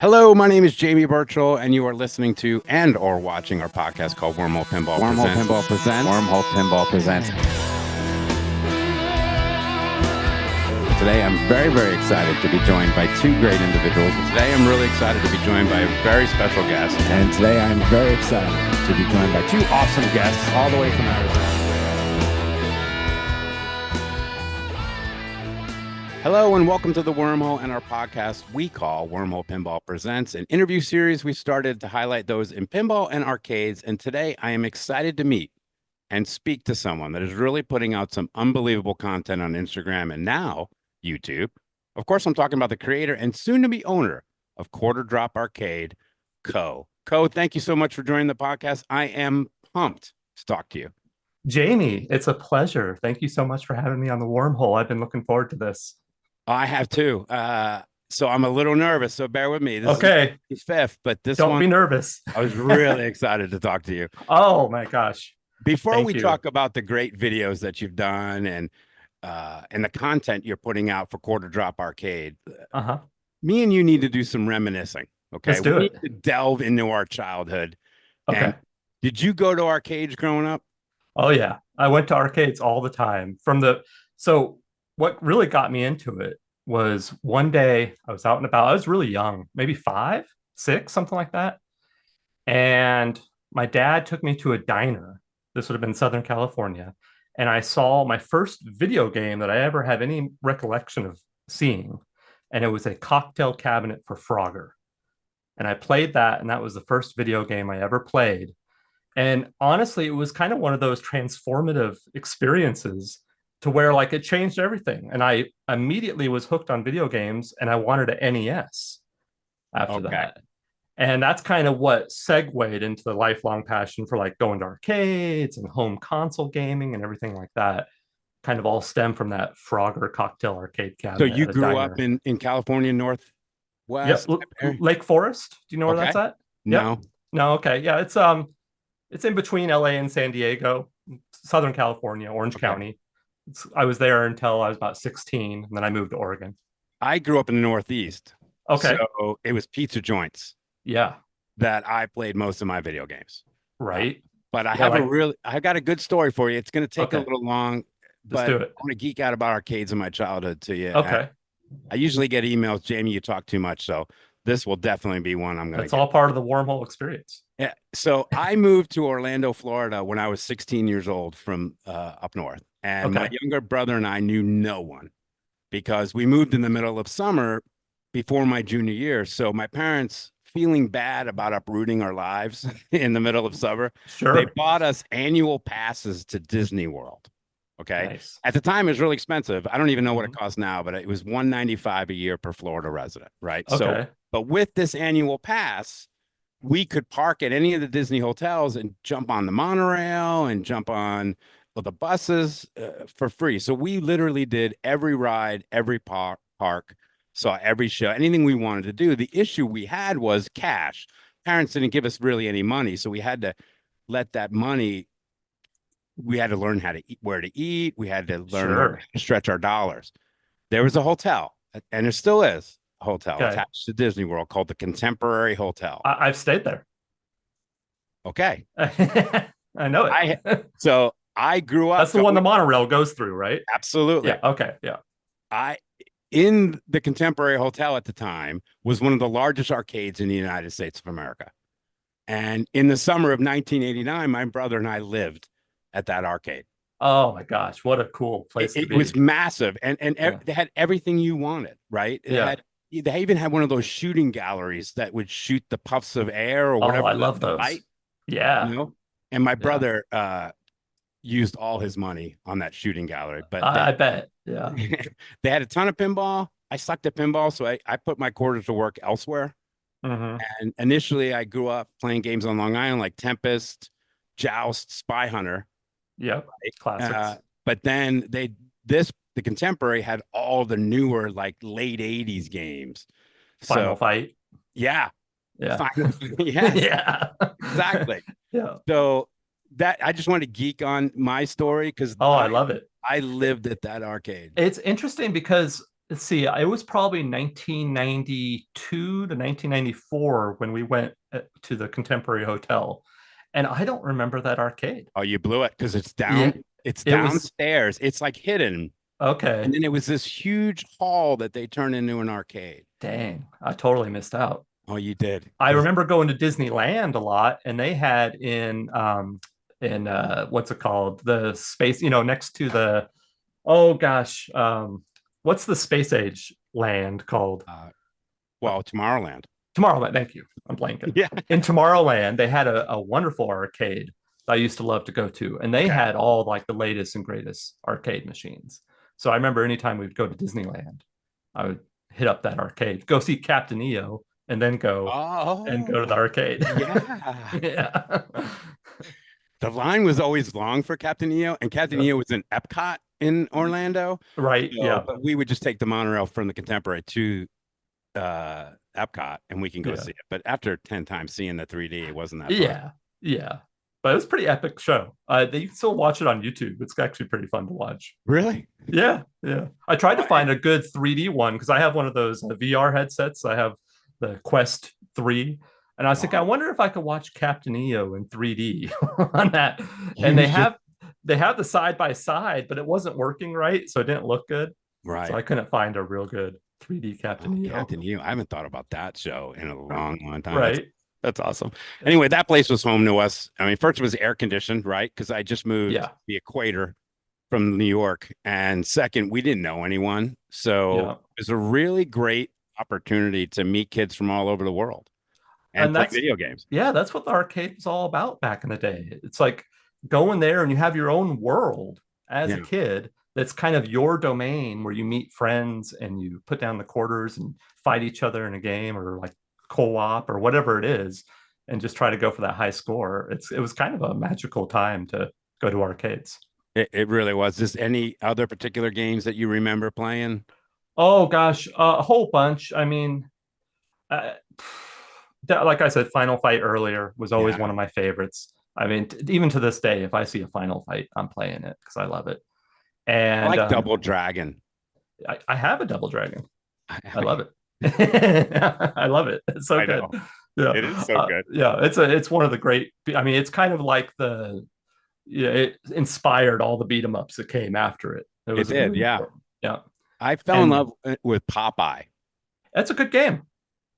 Hello, my name is Jamie Birchall, and you are listening to and or watching our podcast called Wormhole Pinball Wormhole Presents. Pinball Presents. Wormhole Pinball Presents. Today, I'm very, very excited to be joined by two great individuals. Today, I'm really excited to be joined by a very special guest. And today, I'm very excited to be joined by two awesome guests all the way from Arizona. Hello and welcome to the Wormhole and our podcast we call Wormhole Pinball Presents, an interview series we started to highlight those in pinball and arcades. And today I am excited to meet and speak to someone that is really putting out some unbelievable content on Instagram and now YouTube. Of course, I'm talking about the creator and soon to be owner of Quarter Drop Arcade, Co. Co, thank you so much for joining the podcast. I am pumped to talk to you. Jamie, it's a pleasure. Thank you so much for having me on the Wormhole. I've been looking forward to this. I have too. So I'm a little nervous, so bear with me. This Okay. is fifth, but this Don't one, be nervous. I was really excited to talk to you. Oh my gosh. Before Thank we you. talk about the great videos that you've done and the content you're putting out for Quarter Drop Arcade, me and you need to do some reminiscing. Okay, Let's do we it. need to delve into our childhood. Okay. And did you go to arcades growing up? Oh yeah. I went to arcades all the time. So what really got me into it was one day I was out and about. I was really young, maybe 5, 6, something like that. And my dad took me to a diner. This would have been Southern California. And I saw my first video game that I ever have any recollection of seeing. And it was a cocktail cabinet for Frogger. And I played that, and that was the first video game I ever played. And honestly, it was kind of one of those transformative experiences to where like it changed everything. And I immediately was hooked on video games and I wanted an NES after that. And that's kind of what segued into the lifelong passion for like going to arcades and home console gaming and everything like that. Kind of all stemmed from that Frogger cocktail arcade cabinet. So you grew up in California, Northwest? Yep. Lake Forest. Do you know where that's at? No. Yep. No. Okay. Yeah. It's in between LA and San Diego, Southern California, Orange County. I was there until I was about 16, and then I moved to Oregon. I grew up in the Northeast. Okay. So it was pizza joints. Yeah. That I played most of my video games. Right. But I have I got a good story for you. It's going to take a little long, Let's do it. I want to geek out about arcades in my childhood to you. Okay. I usually get emails, Jamie, you talk too much. So this will definitely be one I'm going to It's all part of the Wormhole experience. Yeah. So I moved to Orlando, Florida when I was 16 years old from up north. And my younger brother and I knew no one because we moved in the middle of summer before my junior year. So my parents, feeling bad about uprooting our lives in the middle of summer, they bought us annual passes to Disney World. Okay. Nice. At the time, it was really expensive. I don't even know what it costs now, but it was $195 a year per Florida resident. Right. Okay. So, but with this annual pass, we could park at any of the Disney hotels and jump on the monorail and jump on the buses for free. So we literally did every ride, every park, saw every show, anything we wanted to do. The issue we had was cash. Parents didn't give us really any money. So we had to let that money, we had to learn how to eat, where to eat. We had to learn how to stretch our dollars. There was a hotel, and there still is a hotel attached to Disney World called the Contemporary Hotel. I've stayed there. Okay. I know it. So I grew up. That's the one the monorail goes through, right? Absolutely. Yeah. Okay. Yeah. In the Contemporary Hotel at the time was one of the largest arcades in the United States of America. And in the summer of 1989, my brother and I lived at that arcade. Oh my gosh, what a cool place to be. It was massive. And they had everything you wanted, right? They even had one of those shooting galleries that would shoot the puffs of air or whatever. I love those. Light, yeah. You know? And my brother used all his money on that shooting gallery. But I bet. Yeah. They had a ton of pinball. I sucked at pinball, so I put my quarters to work elsewhere. And initially, I grew up playing games on Long Island like Tempest, Joust, Spy Hunter. Yep, classics. But then the Contemporary had all the newer like late 80s games. Final Fight. Yeah. Yeah. Yeah. Exactly. Yeah. So that I just want to geek on my story because I love it. I lived at that arcade. It's interesting because let's see, it was probably 1992 to 1994 when we went to the Contemporary Hotel. And I don't remember that arcade. Oh, you blew it because Yeah, it's it was downstairs. It's like hidden. okay. And then it was this huge hall that they turned into an arcade. Dang, I totally missed out. Oh, you did. I 'Cause remember going to Disneyland a lot, and they had in what's it called? The space, next to the oh gosh, what's the space age land called? uh, well, Tomorrowland. Tomorrowland. Thank you. I'm blanking. Yeah. In Tomorrowland, they had a wonderful arcade that I used to love to go to, and they Okay. had all like the latest and greatest arcade machines. So I remember anytime we'd go to Disneyland, I would hit up that arcade, go see Captain EO, and then go to the Oh, arcade. yeah. Yeah. The line was always long for Captain EO, and Captain Yeah. EO was in Epcot in Orlando. Right. So, Yeah. but we would just take the monorail from the Contemporary to Epcot, and we can go Yeah. see it. But after 10 times seeing the 3D, it wasn't that fun. Yeah. Yeah. But it was a pretty epic show. You can still watch it on YouTube. It's actually pretty fun to watch. Really? Yeah, yeah. I tried to find a good 3D one because I have one of those VR headsets. I have the Quest 3. And I was thinking, I wonder if I could watch Captain EO in 3D on that. And they have the side by side, but it wasn't working right, so it didn't look good. Right. So I couldn't find a real good 3D Captain EO. Captain EO. I haven't thought about that show in a long time. Right. That's awesome. Anyway, that place was home to us. I mean, first it was air conditioned, right? Because I just moved the equator from New York. And second, we didn't know anyone. So it was a really great opportunity to meet kids from all over the world and play video games. Yeah, that's what the arcade was all about back in the day. It's like going there and you have your own world as a kid that's kind of your domain where you meet friends and you put down the quarters and fight each other in a game or like co-op or whatever it is and just try to go for that high score. It was kind of a magical time to go to arcades. It really was. Just any other particular games that you remember playing? Oh gosh, a whole bunch. I mean, like I said, Final Fight earlier was always one of my favorites. I mean, even to this day, if I see a Final Fight, I'm playing it because I love it. And I like Double Dragon. I have a Double Dragon. I love it. I love it. It's so good. Yeah, it is so good. Yeah, it's one of the great. I mean, it's kind of like it inspired all the beat 'em ups that came after it. It did, really important. Yeah. I fell in love with Popeye. That's a good game.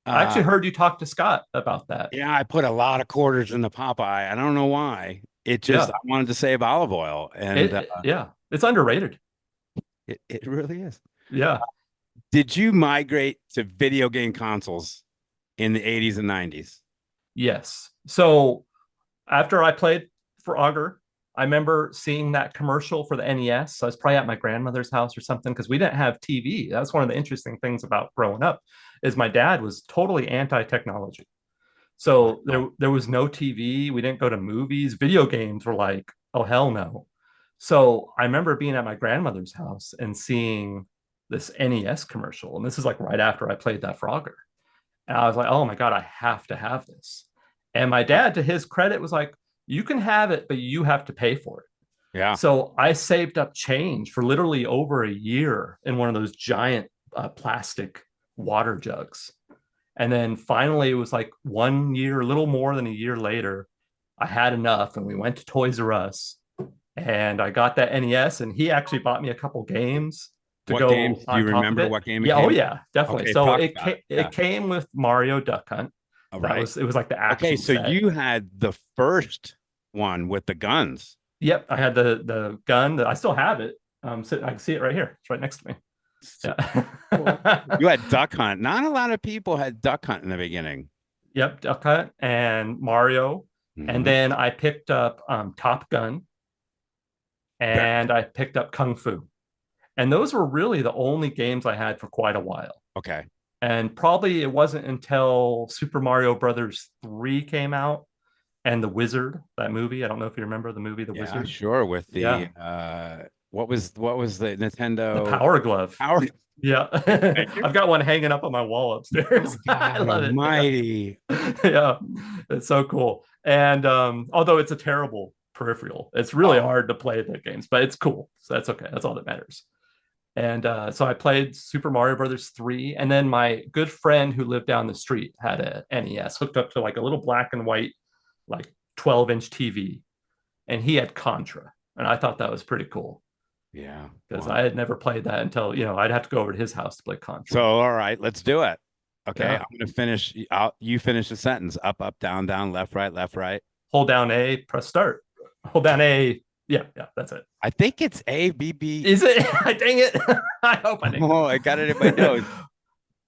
I actually heard you talk to Scott about that. Yeah, I put a lot of quarters into Popeye. I don't know why. It just I wanted to save olive oil, and it's underrated. It really is. Yeah. Did you migrate to video game consoles in the 80s and 90s? Yes. So after I played for Augur, I remember seeing that commercial for the NES. I was probably at my grandmother's house or something because we didn't have TV. That's one of the interesting things about growing up is my dad was totally anti-technology. So there was no TV. We didn't go to movies. Video games were like, oh, hell no. So I remember being at my grandmother's house and seeing this NES commercial. And this is like right after I played that for Augur. And I was like, oh my God, I have to have this. And my dad, to his credit, was like, you can have it, but you have to pay for it. Yeah. So I saved up change for literally over a year in one of those giant plastic water jugs. And then finally, it was like 1 year, a little more than a year later, I had enough and we went to Toys R Us and I got that NES and he actually bought me a couple games to go. Games? Do you remember what game? Yeah. Oh yeah, definitely. Okay, so it came with Mario Duck Hunt. Right. It was like the action. Okay, so set. you had the first one with the guns. Yep, I had the gun. I still have it. I can see it right here. It's right next to me. Yeah. You had Duck Hunt. Not a lot of people had Duck Hunt in the beginning. Yep, Duck Hunt and Mario. And then I picked up Top Gun and I picked up Kung Fu. And those were really the only games I had for quite a while. Okay. And probably it wasn't until Super Mario Brothers 3 came out and The Wizard, that movie. I don't know if you remember the movie The Wizard. Sure. With the what was the Nintendo? The Power Glove. Yeah. Okay. I've got one hanging up on my wall upstairs. I love it. Mighty. Yeah. It's so cool. And although it's a terrible peripheral, it's really hard to play the games, but it's cool. So that's okay. That's all that matters. And so I played Super Mario Brothers 3. And then my good friend who lived down the street had a NES hooked up to like a little black and white, like 12-inch TV. And he had Contra. And I thought that was pretty cool Yeah. because Wow. I had never played that until, I'd have to go over to his house to play Contra. So, all right, let's do it. Okay, Yeah. I'm gonna finish. You finish the sentence. Up, up, down, down, left, right, left, right. Hold down A, press start. Hold down A. Yeah, that's it. I think it's A, B, B. Is it? Dang it. I hope I didn't. Oh, I got it in my nose.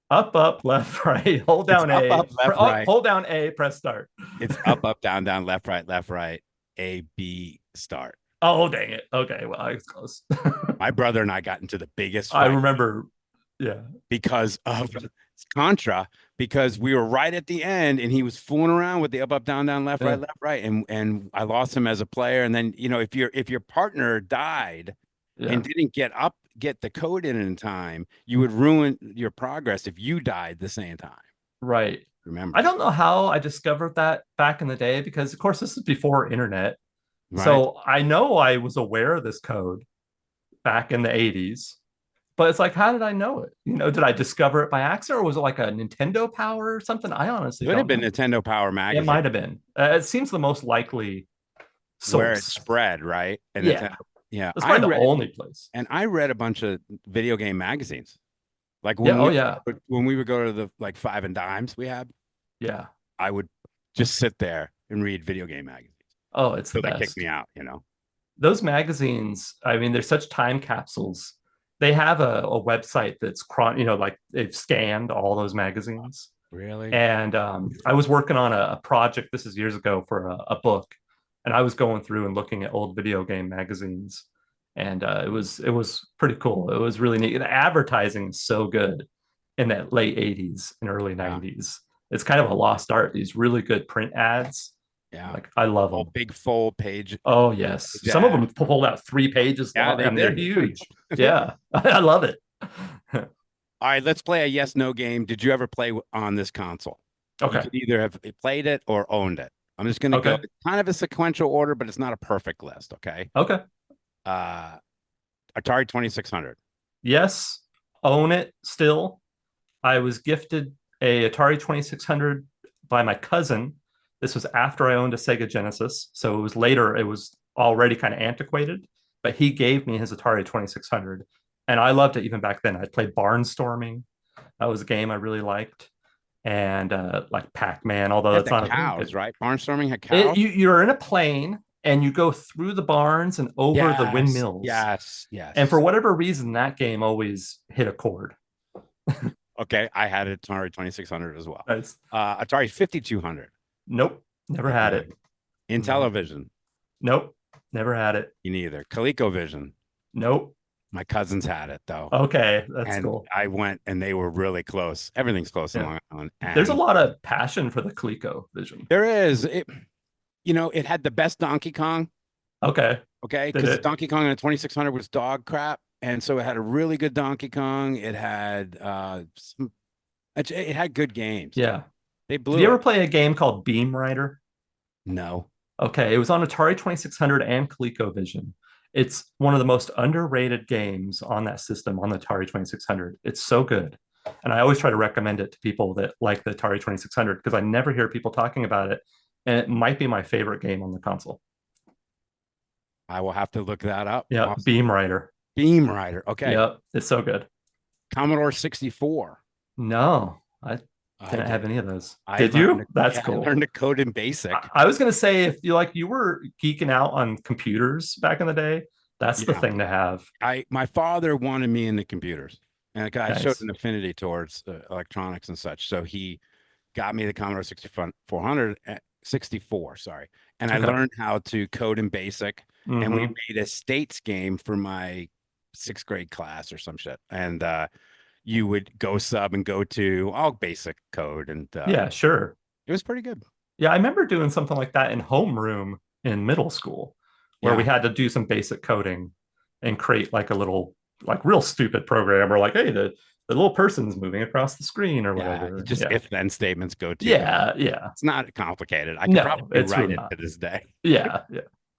Up, left, right. Hold It's down up, A. up, left, right. Hold down A, press start. It's up, down, down, left, right. A, B, start. Oh, dang it. Okay, well, I was close. My brother and I got into the biggest I fight remember, yeah. because of Contra, because we were right at the end and he was fooling around with the up, down, down, left, Yeah. right. And I lost him as a player. And then, if your partner died Yeah. and didn't get the code in time, you would ruin your progress if you died the same time. Right. Remember? I don't know how I discovered that back in the day because, of course, this is before internet. Right. So I know I was aware of this code back in the 80s, but it's like, how did I know it? Did I discover it by accident or was it like a Nintendo Power or something? I honestly Could have don't been know. Nintendo Power It Magazine might have been. It seems the most likely where it source. spread, right? And Yeah. Nintendo, yeah. That's probably the only place. And I read a bunch of video game magazines. Like Yeah. Oh, yeah. when we would go to the like Five and Dimes we had, Yeah. I would just sit there and read video game magazines. Oh, it's the So they best. kicked me out, Those magazines, I mean, they're such time capsules. They have a website that's like they've scanned all those magazines. Really? And I was working on a project, this is years ago, for a book, and I was going through and looking at old video game magazines, and it was pretty cool. It was really neat. The advertising is so good in that late 80s and early 90s. It's kind of a lost art, these really good print ads. Yeah. Like I love them. Big full page. Oh yes, some of them pulled out 3 pages long, and they're huge. Yeah, I love it. All right, let's play a yes/no game. Did you ever play on this console? Okay. You could either have played it or owned it. I'm just going to go kind of a sequential order, but it's not a perfect list. Okay. Okay. Atari 2600. Yes, own it still. I was gifted a Atari 2600 by my cousin. This was after I owned a Sega Genesis, so it was later. It was already kind of antiquated, but he gave me his Atari 2600, and I loved it even back then. I played Barnstorming. That was a game I really liked, and like Pac-Man. Although it's not cows, right? Barnstorming had cows. You're in a plane and you go through the barns and over the windmills. Yes. And for whatever reason, that game always hit a chord. Okay, I had an Atari 2600 as well. Nice. Atari 5200. Nope, never had it. Intellivision. Nope, never had it. You neither. ColecoVision. Nope. My cousins had it though. Okay, that's cool. I went and they were really close. Everything's close in Long Island. There's a lot of passion for the ColecoVision. There is. It had the best Donkey Kong. Okay. Because Donkey Kong on a 2600 was dog crap. And so it had a really good Donkey Kong. It had it had good games. Yeah. They blew. Did you ever play a game called Beam Rider? No. Okay. It was on Atari 2600 and ColecoVision. It's one of the most underrated games on that system, on the Atari 2600. It's so good. And I always try to recommend it to people that like the Atari 2600 because I never hear people talking about it. And it might be my favorite game on the console. I will have to look that up. Yeah. Awesome. Beam Rider. Beam Rider. Okay. Yep. It's so good. Commodore 64. No, I didn't have any of those. Did you? That's cool. I learned to code in BASIC. I was going to say, if you were geeking out on computers back in the day, that's the thing to have. My father wanted me into computers, and I showed an affinity towards electronics and such. So he got me the Commodore 64, sorry. And I learned how to code in BASIC, and we made a states game for my 6th grade class or some shit. And you would go sub and go to all basic code. And yeah, sure. It was pretty good. Yeah, I remember doing something like that in homeroom in middle school, where we had to do some basic coding and create like a little, like real stupid program, or like, hey, the little person's moving across the screen or whatever. Just if-then statements go to. Yeah. It's not complicated. I can probably write it to this day. Yeah.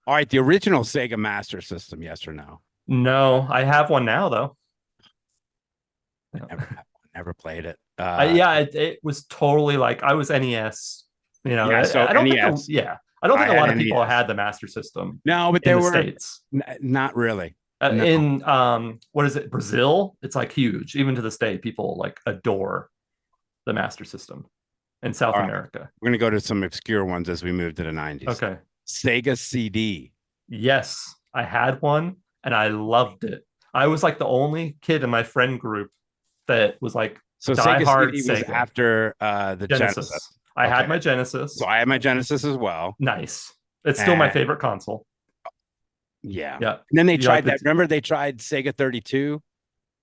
All right, the original Sega Master System, yes or no? No, I have one now though. Never played it. Yeah, it was totally like I was NES. Yeah, so I don't think NES. I don't I think a had lot of people NES. had the Master System No, but in there the were States. not really. No. In what is it, Brazil? It's like huge. Even to this day, people like adore the Master System in South All right. America. We're gonna go to some obscure ones as we move to the 90s. Okay. Sega CD. Yes, I had one and I loved it. I was like the only kid in my friend group that was like So Sega diehard CD was Sega. after the Genesis. Genesis. I Okay. had my So Genesis. I had my Genesis as well. Nice. It's still my And favorite console. yeah. Yeah. And then they You like tried the that. Remember they tried Sega 32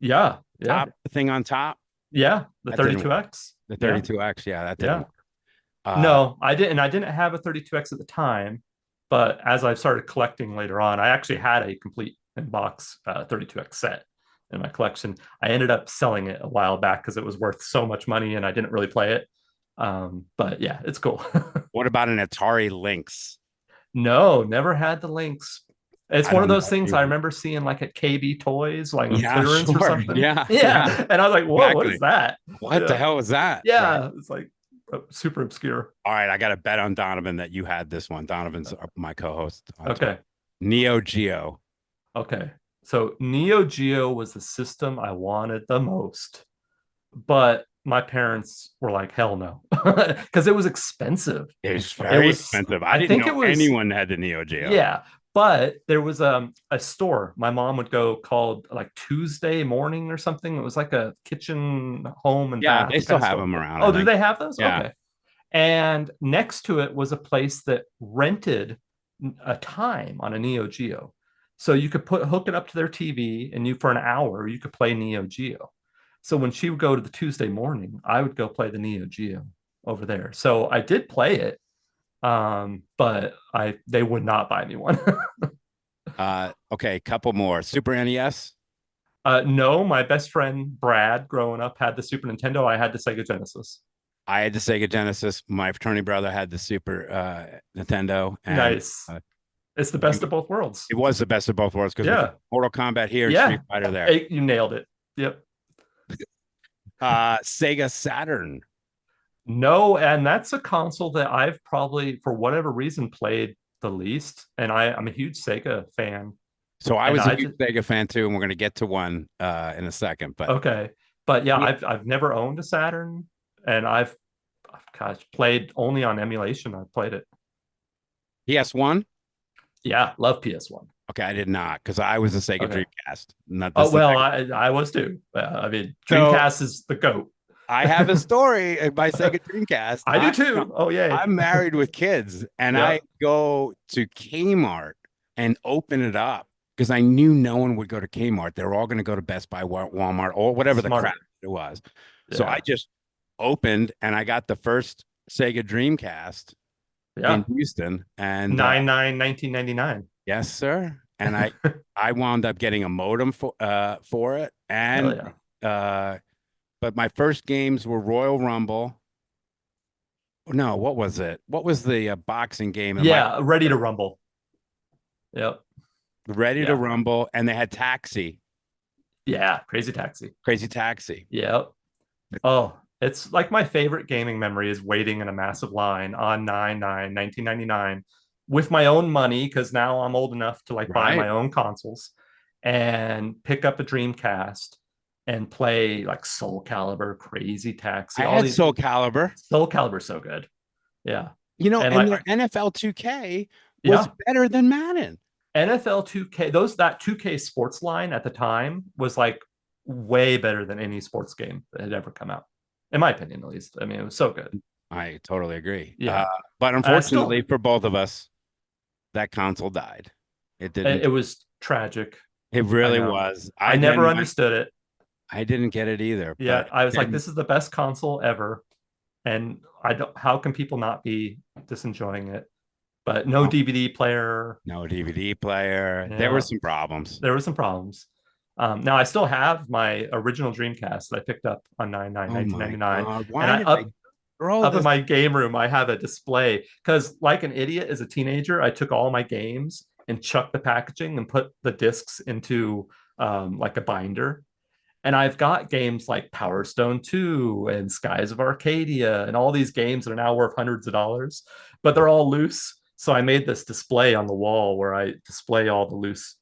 yeah, yeah. top thing on top? Yeah, the That didn't work. 32X. The Yeah. 32X, yeah, that didn't Yeah. work. Uh No, I didn't. I didn't have a 32X at the time, but as I started collecting later on, I actually had a complete in-box 32X set in my collection. I ended up selling it a while back because it was worth so much money and I didn't really play it. But yeah, it's cool. what about an Atari Lynx? No, never had the links. It's I one of don't those know if things you I remember seeing like at KB Toys, like on yeah, clearance or sure. something. Yeah, yeah, Yeah. And I was like, whoa, what exactly. is that? What the Yeah. hell was that? Right. Yeah. It's like super obscure. All right, I got to bet on Donovan that you had this one. Donovan's my co-host on Twitter. Okay. Neo Geo. Okay. So Neo Geo was the system I wanted the most, but my parents were like, hell no, because it was expensive. It was It very was, expensive. I I didn't think know it was, anyone had the Neo Geo. yeah, but there was a store my mom would go called like Tuesday Morning or something. It was like a kitchen, home and Yeah, bath they still kind of have store. them around, I Oh, do think. they have those? Yeah. Okay. And next to it was a place that rented a time on a Neo Geo. So you could hook it up to their TV and you for an hour you could play Neo Geo. So when she would go to the Tuesday Morning, I would go play the Neo Geo over there. So I did play it, but I they would not buy me one. Okay, couple more. Super NES. No, my best friend Brad growing up had the Super Nintendo. I had the Sega Genesis. I had the Sega Genesis. My fraternity brother had the Super Nintendo, and Nice. It's the best of both worlds. it was the best of both worlds because we Yeah. got Mortal Kombat here and Yeah. Street Fighter there. You nailed it. Yep. Sega Saturn. No, and that's a console that I've probably, for whatever reason, played the least. And I'm a huge Sega fan. So I And was a I huge Sega fan too, and we're gonna get to one in a second. But okay. But yeah, yeah, I've never owned a Saturn and I've gosh, played only on emulation. I've played it. PS1. Yeah, love PS1. Okay, I did not because I was a Sega Okay. Dreamcast. Not Oh this. well, I was too. I mean, So- Dreamcast is the goat. I have a story by Sega Dreamcast. I do too. Oh yeah. I'm married with kids, and Yeah. I go to Kmart and open it up because I knew no one would go to Kmart. They were all going to go to Best Buy, Walmart, or whatever Smart. the crap it was. So Yeah. I just opened and I got the first Sega Dreamcast Yeah. in Houston, and 1999. yes, sir. And I wound up getting a modem for it, and Hell yeah. but my first games were Royal Rumble. No, what was it? What was the boxing game? Yeah, Ready to Rumble. Yep. Ready to Yeah. Rumble, and they had Taxi, Yeah, Crazy Taxi. Crazy Taxi. Yep. Oh, it's like my favorite gaming memory is waiting in a massive line on 1999 with my own money because now I'm old enough to like buy Right. my own consoles and pick up a Dreamcast and play like Soul Calibur, Crazy Taxi. I all had these Soul Calibur. Soul Calibur so good. Yeah. You know, And and like- their NFL 2K was Yeah. better than Madden. NFL 2K, that 2K sports line at the time was like way better than any sports game that had ever come out, in my opinion, at least. I mean, it was so good. I totally agree. Yeah. But unfortunately for both of us, that console died. It didn't. It was tragic. It really know. was. I never didn't- understood it. I didn't get it either. Yeah, but I was like, then- this is the best console ever, and I don't. How can people not be just enjoying it? But no Oh. DVD player. no DVD player. There were Yeah. some problems. There were some problems. Now I still have my original Dreamcast that I picked up on 1999. God, why And did I I throw up in this? my game room, I have a display because, like an idiot, as a teenager, I took all my games and chucked the packaging and put the discs into like a binder. And I've got games like Power Stone 2 and Skies of Arcadia and all these games that are now worth hundreds of dollars, but they're all loose. So I made this display on the wall where I display all the loose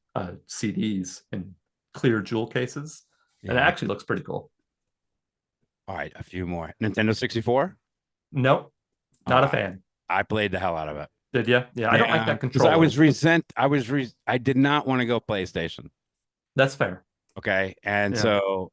CDs in clear jewel cases. And it Yeah. actually looks pretty cool. All right, a few more. Nintendo 64? Nope, not a fan. I played the hell out of it. Did you? Yeah, I don't like that Because controller. I did not want to go PlayStation. That's fair. Okay. And Yeah. so,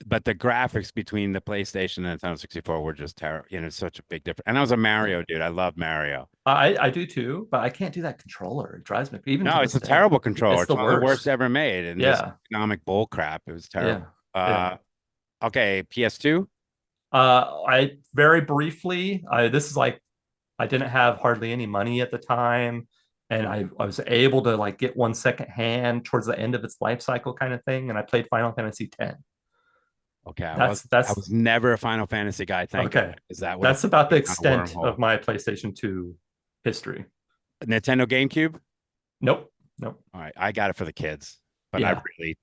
but the graphics between the PlayStation and Nintendo 64 were just terrible. You know, such a big difference. And I was a Mario dude. I love Mario. I do too, but I can't do that controller. It drives me even to No, it's this a day. terrible controller. It's It's the one of the worst worst. ever made. And this Yeah. economic bull crap. It was terrible. Yeah. Okay, PS2. I very briefly, this is like I didn't have hardly any money at the time, and I was able to like get one second hand towards the end of its life cycle kind of thing, and I played Final Fantasy X. Okay, I That's was never a Final Fantasy guy. Thank okay. God. Is that what That's about the on a extent wormhole? of my PlayStation 2 history. Nintendo GameCube. Nope. Nope. All right, I got it for the kids, but I Yeah. really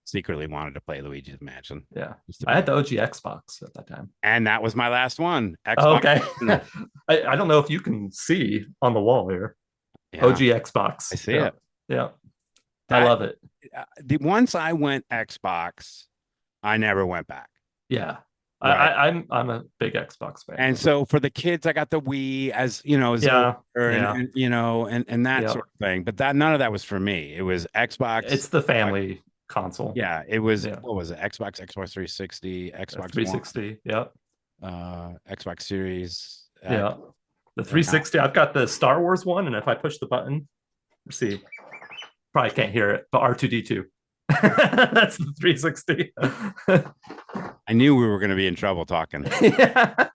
secretly wanted to play Luigi's Mansion. Yeah. Just to I be had the OG Xbox at that time. And that was my last one. Oh, Xbox. okay. I don't know if you can see on the wall here. OG Yeah, Xbox. I see Yeah. it. Yeah. I That love it. once I went Xbox, I never went back. Yeah. Right. I'm a big Xbox fan. And so for the kids, I got the Wii as you know, as Yeah. older Yeah. and you know, and that Yeah. sort of thing. But that none of that was for me. It was Xbox. It's the family console. Yeah, it was Yeah. what was it? Xbox 360, Xbox 360. Yeah. One, Xbox Series X, Yeah. The and now 360. I've got the Star Wars one, and if I push the button, let's see, probably can't hear it, but R2D2. That's the 360. I knew we were going to be in trouble talking. Yeah.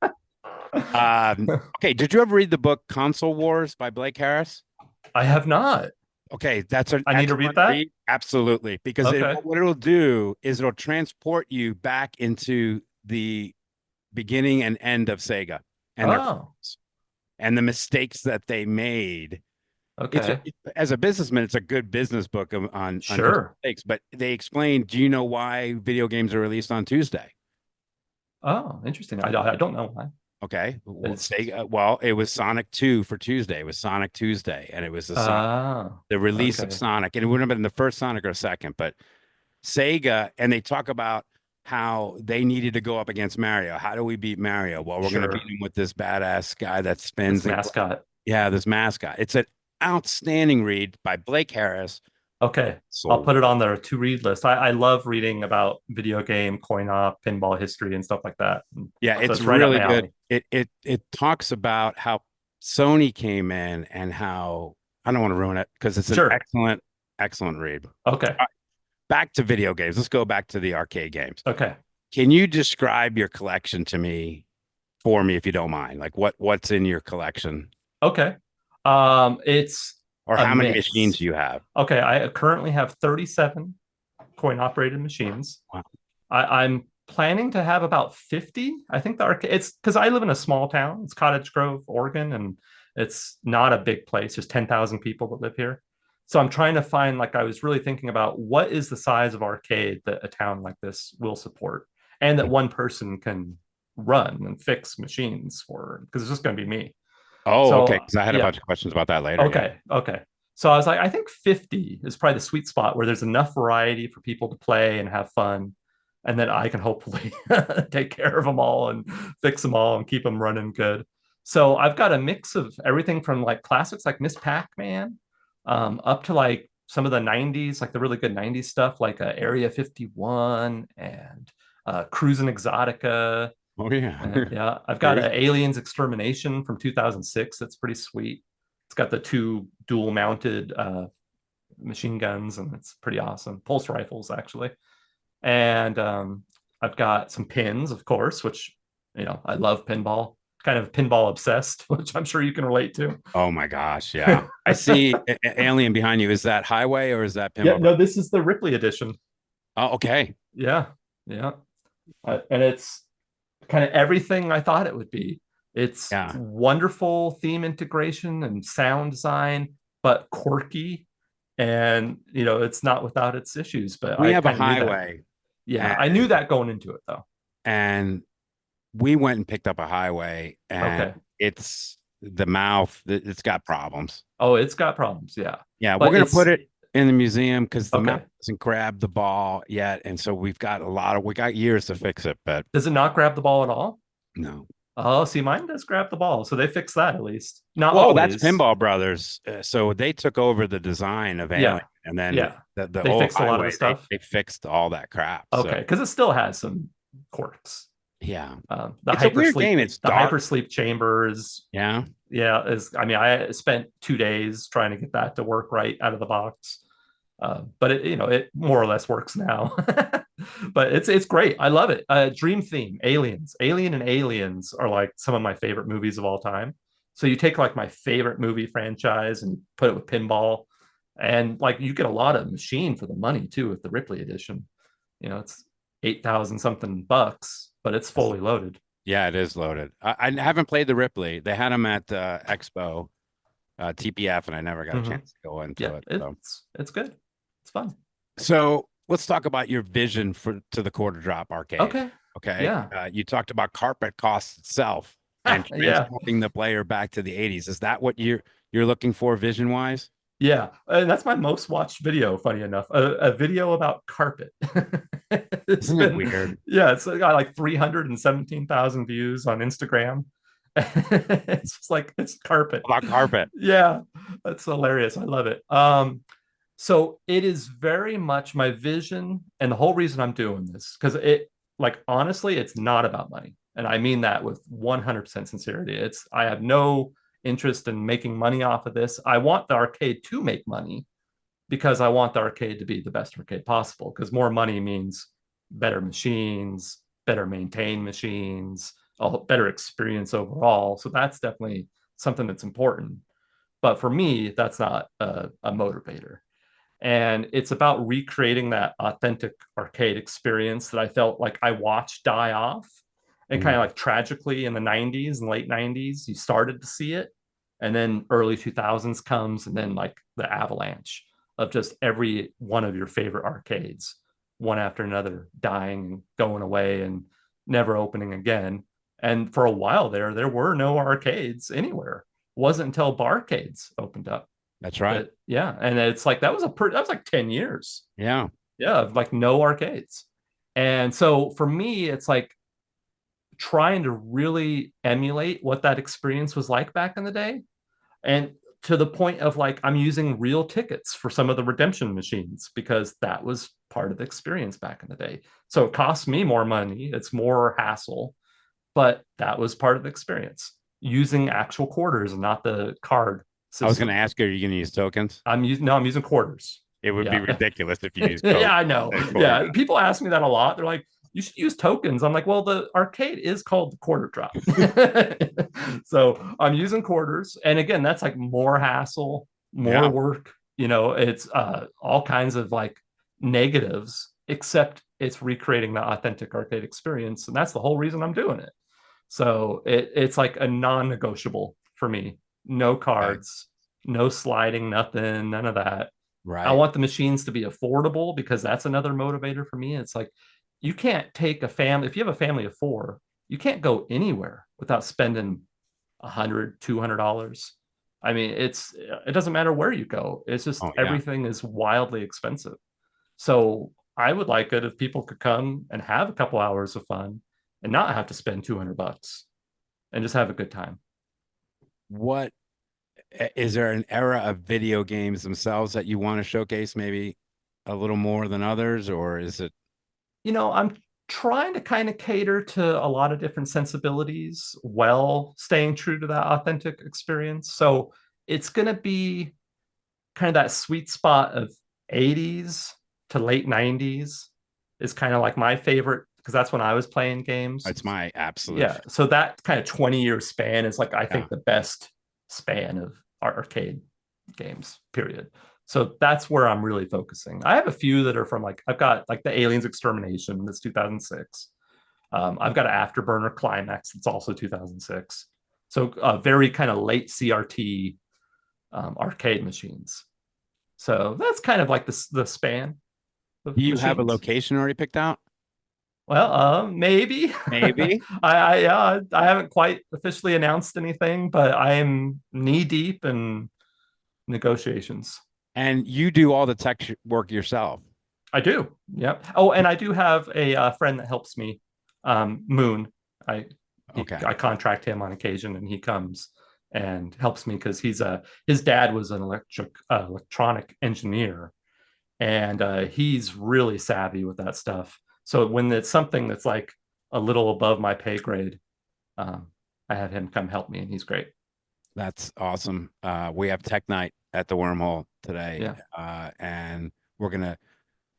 Okay, did you ever read the book Console Wars by Blake Harris? I have not. Okay, that's an I need to read excellent that. Absolutely, because Okay. what it'll do is it'll transport you back into the beginning and end of Sega and Oh, and the mistakes that they made. okay. As a businessman, it's a good business book on Sure. mistakes. But they explain, do you know why video games are released on Tuesday? Oh, interesting. I don't know why. Okay, well, It's it was Sonic 2 for Tuesday. It was Sonic Tuesday, and it was ah, the release of okay. Sonic, and it wouldn't have been the first Sonic or second, but Sega, and they talk about how they needed to go up against Mario. How do we beat Mario? Well, we're going to Sure. beat him with this badass guy that spins. This mascot. Yeah, this mascot. It's an outstanding read by Blake Harris. Okay. I'll So put it on the to read list. I love reading about video game, coin op, pinball history, and stuff like that. yeah, So it's right up really my good. alley. It talks about how Sony came in and how I don't want to ruin it because it's an Sure. excellent read. Okay. Back to video games. Let's go back to the arcade games. Okay. Can you describe your collection to me for me if you don't mind? Like what's in your collection Okay. It's or a how many mix. machines do you have? Okay. I currently have 37 coin operated machines. Wow. I'm planning to have about 50. I think the arcade, it's because I live in a small town. It's Cottage Grove, Oregon, and it's not a big place. There's 10,000 people that live here. So I'm trying to find, like, I was really thinking about what is the size of arcade that a town like this will support and that one person can run and fix machines for, because it's just going to be me. Oh, So, okay. Because I had a yeah. bunch of questions about that later. Okay. Okay. So I was like, I think 50 is probably the sweet spot where there's enough variety for people to play and have fun. And then I can hopefully take care of them all and fix them all and keep them running good. So I've got a mix of everything from like classics like Miss Pac-Man up to like some of the 90s, like the really good 90s stuff like Area 51 and Cruisin' Exotica. Oh yeah. Yeah, I've got Aliens Extermination from 2006. That's pretty sweet. It's got the two dual mounted machine guns, and it's pretty awesome. Pulse rifles, actually. And I've got some pins, of course, which, I love pinball, kind of pinball obsessed, which I'm sure you can relate to. Oh my gosh. Yeah. I see Alien behind you. Is that Highway or is that Pinball? Yeah, no, this is the Ripley edition. Oh, okay. Yeah. Yeah. And it's kind of everything I thought it would be. It's wonderful theme integration and sound design, but quirky. And, it's not without its issues. But we have a Highway. Yeah, and I knew that going into it though. and we went and picked up a highway, and Okay. it's the mouth. It's got problems. Oh, it's got problems. Yeah. Yeah, we're But gonna put it's it in the museum because the mouth okay. hasn't grabbed the ball yet, and so we got years to fix it, but Does it not grab the ball at all? no. Oh, see, mine does grab the ball. So they fixed that at least. Not Well, that's always. Pinball Brothers. So they took over the design of Alien, Yeah. and then Yeah. the They old fixed a lot of the highway, stuff. they fixed all that crap. So Okay. Because it still has some quirks. yeah, The it's a weird hypersleep, game. It's the dark. hypersleep chambers. Yeah, Yeah. I mean, I spent 2 days trying to get that to work right out of the box. But it more or less works now. But it's great. I love it. Dream theme, Aliens. Alien and Aliens are like some of my favorite movies of all time. So you take like my favorite movie franchise and put it with pinball, and like you get a lot of machine for the money too with the Ripley edition. It's 8,000 something bucks, but it's fully loaded. yeah, it is loaded. I haven't played the Ripley. They had them at Expo, TPF, and I never got a Mhm. chance to go into Yeah, it. it's good. It's fun. So let's talk about your vision for to the quarter drop arcade. Okay. Okay, Yeah. you talked about carpet costs itself and Yeah. transporting the player back to the 80s. Is that what you're looking for vision wise? Yeah, and that's my most watched video, funny enough. A video about carpet. It's Isn't it been, weird yeah, it's got like 317,000 views on Instagram. It's just like it's carpet. about carpet? Yeah, that's hilarious. I love it. So it is very much my vision, and the whole reason I'm doing this, because like, honestly, it's not about money. And I mean that with 100% sincerity. I have no interest in making money off of this. I want the arcade to make money because I want the arcade to be the best arcade possible, because more money means better machines, better maintained machines, a better experience overall. So that's definitely something that's important. But for me, that's not a motivator. And it's about recreating that authentic arcade experience that I felt like I watched die off. And kind of Mm. like tragically in the 90s and late 90s, you started to see it. And then early 2000s comes, and then like the avalanche of just every one of your favorite arcades, one after another, dying and going away and never opening again. And for a while there were no arcades anywhere. It wasn't until barcades opened up That's right. that, yeah. And it's like that was like 10 years, Yeah. yeah, of like no arcades. And so for me, it's like trying to really emulate what that experience was like back in the day, and to the point of like I'm using real tickets for some of the redemption machines because that was part of the experience back in the day. So it costs me more money, it's more hassle, but that was part of the experience, using actual quarters and not the card I was going to system. ask you, are you going to use tokens? I'm using quarters. It would be Yeah. ridiculous if you use Yeah, tokens. I know. Yeah, people ask me that a lot. They're like, you should use tokens. I'm like, well, the arcade is called the quarter drop. So I'm using quarters. And again, that's like more hassle, more Yeah. work. It's all kinds of like negatives, except it's recreating the authentic arcade experience. And that's the whole reason I'm doing it. So it's like a non-negotiable for me. No Okay. cards, no sliding, nothing, none of that. I Right. want the machines to be affordable because that's another motivator for me. It's like you can't take a family, if you have a family of four, you can't go anywhere without spending $100, $200. I mean, it doesn't matter where you go. It's just Oh, yeah. everything is wildly expensive. So I would like it if people could come and have a couple hours of fun and not have to spend $200 and just have a good time. What is there an era of video games themselves that you want to showcase maybe a little more than others, or is it? I'm trying to kind of cater to a lot of different sensibilities while staying true to that authentic experience. So it's going to be kind of that sweet spot of 80s to late 90s is kind of like my favorite because that's when I was playing games. It's my absolute. Yeah. So that kind of 20-year span is like, I Yeah. think, the best span of arcade games, period. So that's where I'm really focusing. I have a few that are from like, I've got like the Aliens Extermination, that's 2006. I've got an Afterburner Climax, that's also 2006. So very kind of late CRT arcade machines. So that's kind of like the span of Do you have a machines. location already picked out? Well, maybe. Maybe. I haven't quite officially announced anything, but I am knee deep in negotiations. And you do all the tech work yourself. I do. Yep. Oh, and I do have a friend that helps me, Moon. I Okay. I contract him on occasion, and he comes and helps me because his dad was an electronic engineer, and he's really savvy with that stuff. So when it's something that's like a little above my pay grade, um, I have him come help me, and he's great. That's awesome. We have Tech Night at the Wormhole today. Yeah, And we're gonna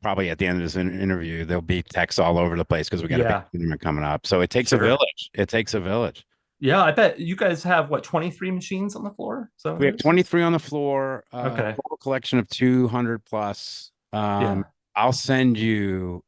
probably at the end of this interview, there'll be techs all over the place because we got a big yeah, tournament coming up. So it takes a sure. village. It takes a village. Yeah, I bet you guys have what, 23 machines on the floor? So We it have is. 23 on the floor, Okay. total collection of 200 plus. Yeah. I'll send you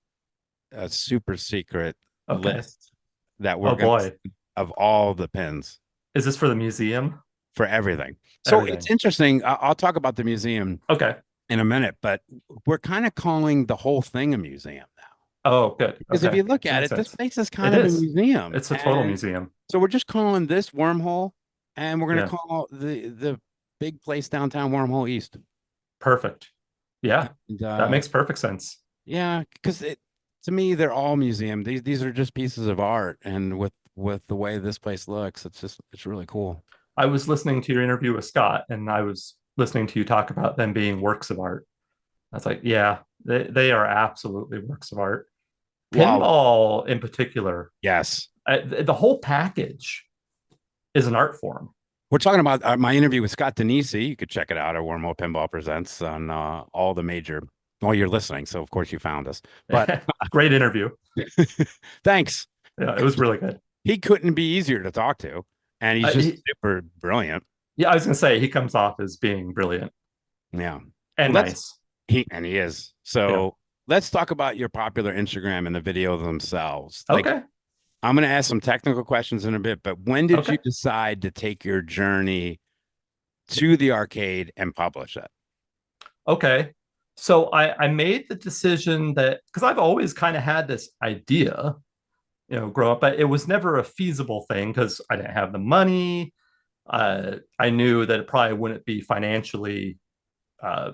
a super secret Okay. list that we're Oh gonna boy. of all the pins Is this for the museum? for everything. So it's Everything. interesting. I'll talk about the museum Okay. in a minute, but we're kind of calling the whole thing a museum now. Oh, good. Because if Okay. you look That at makes it, this sense. place is It kind of a is. museum. It's a total And museum. so we're just calling this Wormhole, and we're going to Yeah. call the big place downtown Wormhole East. Perfect. Yeah. And, That makes perfect sense. yeah, because it to me they're all museum. These are just pieces of art, and with the way this place looks, it's really cool. I was listening to your interview with Scott, and I was listening to you talk about them being works of art. I was like, yeah, they are absolutely works of art. Wow. Pinball, in particular, Yes. the whole package is an art form. We're talking about my interview with Scott Denisi. You could check it out at Wormhole Pinball Presents on all the major. Well, you're listening, so of course you found us. But Great interview. thanks. Yeah, it was really good. He couldn't be easier to talk to, and he's just He, super brilliant. yeah, I was gonna say he comes off as being brilliant Yeah. and Well, let's nice. he is. Yeah. So let's talk about your popular Instagram and the videos themselves. Like Okay. I'm going to ask some technical questions in a bit, but when did you Okay. decide to take your journey to the arcade and publish it? Okay. So I made the decision that because I've always kind of had this idea, grow up, but it was never a feasible thing because I didn't have the money. I knew that it probably wouldn't be financially uh,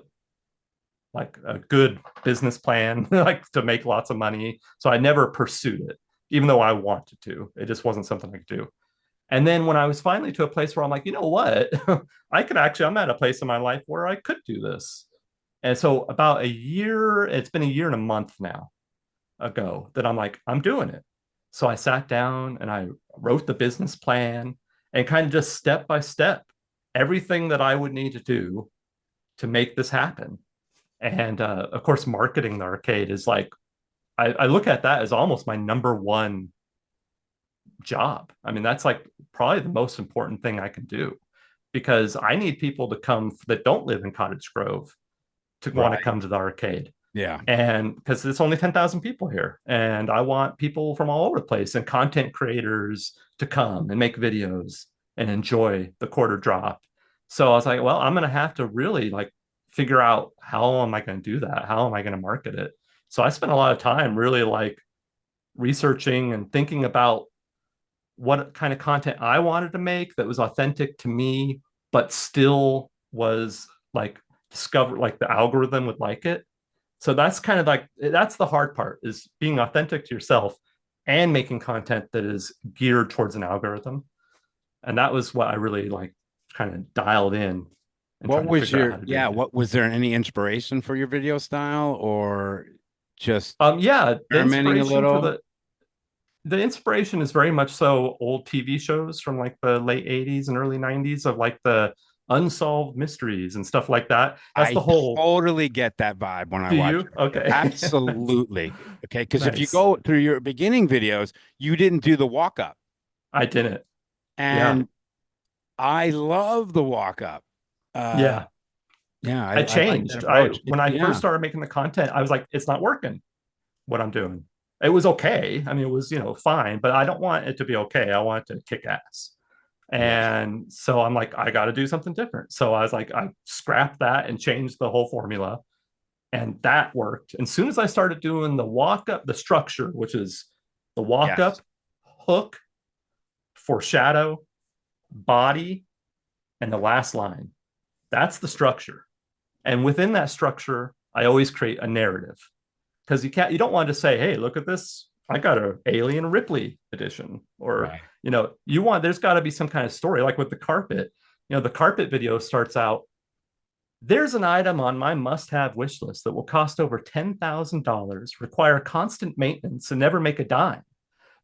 like a good business plan, like to make lots of money. So I never pursued it, even though I wanted to. It just wasn't something I could do. And then when I was finally to a place where I'm like, you know what, I'm at a place in my life where I could do this. And so about a year, it's been a year and a month now ago that I'm like, I'm doing it. So I sat down and I wrote the business plan and kind of just step by step, everything that I would need to do to make this happen. And of course, marketing the arcade is like, I look at that as almost my number one job. I mean, that's like probably the most important thing I can do because I need people to come that don't live in Cottage Grove to want to Right. come to the arcade. Yeah. And because it's only 10,000 people here, and I want people from all over the place and content creators to come and make videos and enjoy the quarter drop. So I was like, well, I'm going to have to really like figure out how am I going to do that? How am I going to market it? So I spent a lot of time really like researching and thinking about what kind of content I wanted to make that was authentic to me, but still was like discover like the algorithm would like it. So that's kind of like that's the hard part is being authentic to yourself and making content that is geared towards an algorithm. And that was what I really like kind of dialed in and What trying to was figure out how your to do yeah, it. what was there any inspiration for your video style or just Yeah, experimenting a little? the inspiration is very much so old TV shows from like the late 80s and early 90s of like the unsolved mysteries and stuff like that. That's I the whole. totally get that vibe when I Do watch you? your video. Okay. Absolutely. Okay. Because if you Nice. go through your beginning videos, you didn't do the walk up. I didn't. Yeah. And I love the walk up. Uh, Yeah. yeah, I I like that changed. I approach. when I first Yeah, started making the content, I was like, it's not working what I'm doing. It was okay. I mean, it was, fine, but I don't want it to be okay. I want it to kick ass. yeah. And so I'm like, I got to do something different. So I was like, I scrapped that and changed the whole formula. And that worked. And as soon as I started doing the walk up, the structure, which is The walk Yes. up, hook, foreshadow, body, and the last line. That's the structure. And within that structure, I always create a narrative, because you don't want to say, hey, look at this. I got a Alien Ripley edition. Or, Right. there's got to be some kind of story, like with the carpet. The carpet video starts out, there's an item on my must-have wish list that will cost over $10,000, require constant maintenance, and never make a dime.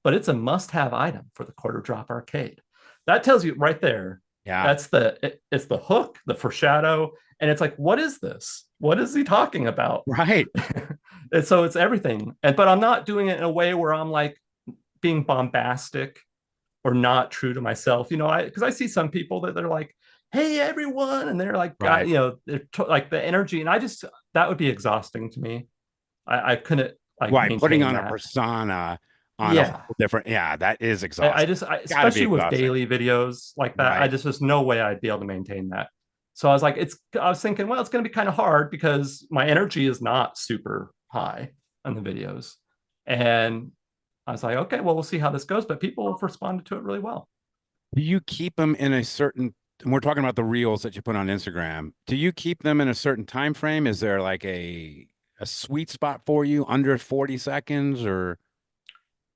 But it's a must-have item for the quarter drop arcade. That tells you right there. Yeah. It's the hook, the foreshadow, and it's like, what is this? What is he talking about? Right. And so it's everything. But I'm not doing it in a way where I'm like being bombastic or not true to myself. Because I see some people that they're like, hey everyone, and they're like, Right. like the energy, and that would be exhausting to me. I couldn't like Right. Putting maintain on a that. persona on a Yeah. whole different, yeah, that is exhausting. Got to be Especially with exhausting. daily videos like that, Right. there's no way I'd be able to maintain that. So I was like, I was thinking, well, it's going to be kind of hard because my energy is not super high on the videos. And I was like, okay, well, we'll see how this goes. But people have responded to it really well. Do you keep them in a certain, and we're talking about the reels that you put on Instagram. Do you keep them in a certain time frame? Is there like a sweet spot for you under 40 seconds or